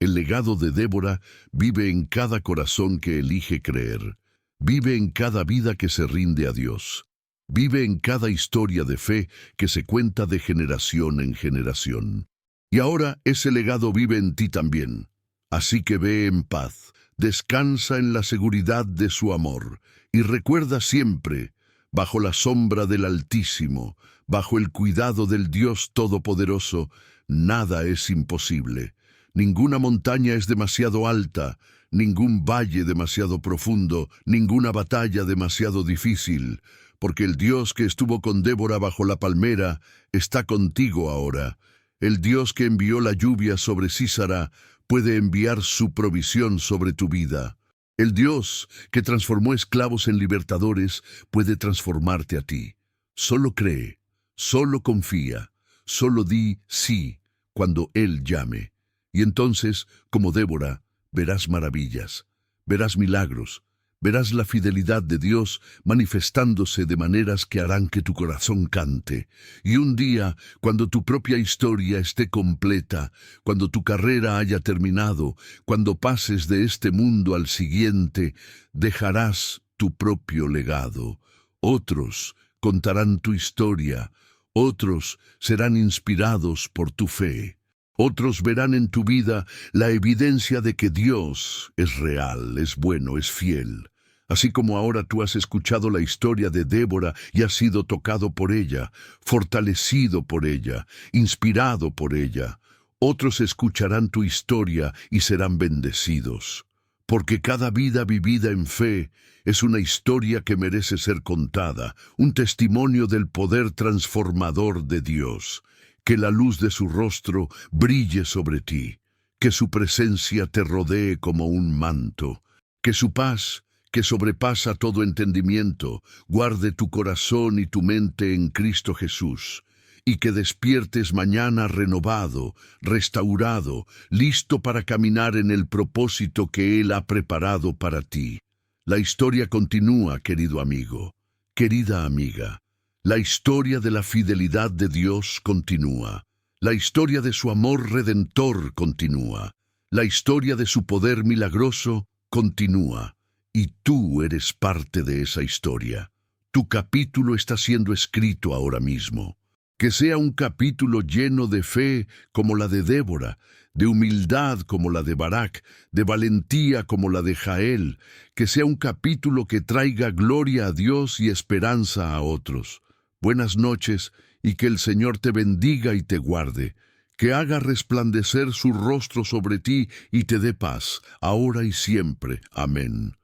El legado de Débora vive en cada corazón que elige creer, vive en cada vida que se rinde a Dios, vive en cada historia de fe que se cuenta de generación en generación. y ahora ese legado vive en ti también. Así que ve en paz, descansa en la seguridad de su amor, y recuerda siempre, bajo la sombra del Altísimo, bajo el cuidado del Dios Todopoderoso, nada es imposible. Ninguna montaña es demasiado alta, ningún valle demasiado profundo, ninguna batalla demasiado difícil, porque el Dios que estuvo con Débora bajo la palmera está contigo ahora. El Dios que envió la lluvia sobre Sísara puede enviar su provisión sobre tu vida. El Dios que transformó esclavos en libertadores puede transformarte a ti. Solo cree, solo confía, solo di sí cuando Él llame. Y entonces, como Débora, verás maravillas, verás milagros, verás la fidelidad de Dios manifestándose de maneras que harán que tu corazón cante. Y un día, cuando tu propia historia esté completa, cuando tu carrera haya terminado, cuando pases de este mundo al siguiente, dejarás tu propio legado. Otros contarán tu historia, otros serán inspirados por tu fe. Otros verán en tu vida la evidencia de que Dios es real, es bueno, es fiel. Así como ahora tú has escuchado la historia de Débora y has sido tocado por ella, fortalecido por ella, inspirado por ella, otros escucharán tu historia y serán bendecidos. Porque cada vida vivida en fe es una historia que merece ser contada, un testimonio del poder transformador de Dios. Que la luz de su rostro brille sobre ti, que su presencia te rodee como un manto, que su paz, que sobrepasa todo entendimiento, guarde tu corazón y tu mente en Cristo Jesús, y que despiertes mañana renovado, restaurado, listo para caminar en el propósito que Él ha preparado para ti. La historia continúa, querido amigo, querida amiga. La historia de la fidelidad de Dios continúa. La historia de su amor redentor continúa. La historia de su poder milagroso continúa. Y tú eres parte de esa historia. Tu capítulo está siendo escrito ahora mismo. Que sea un capítulo lleno de fe como la de Débora, de humildad como la de Barak, de valentía como la de Jael. Que sea un capítulo que traiga gloria a Dios y esperanza a otros. Buenas noches, y que el Señor te bendiga y te guarde, que haga resplandecer su rostro sobre ti y te dé paz, ahora y siempre. Amén.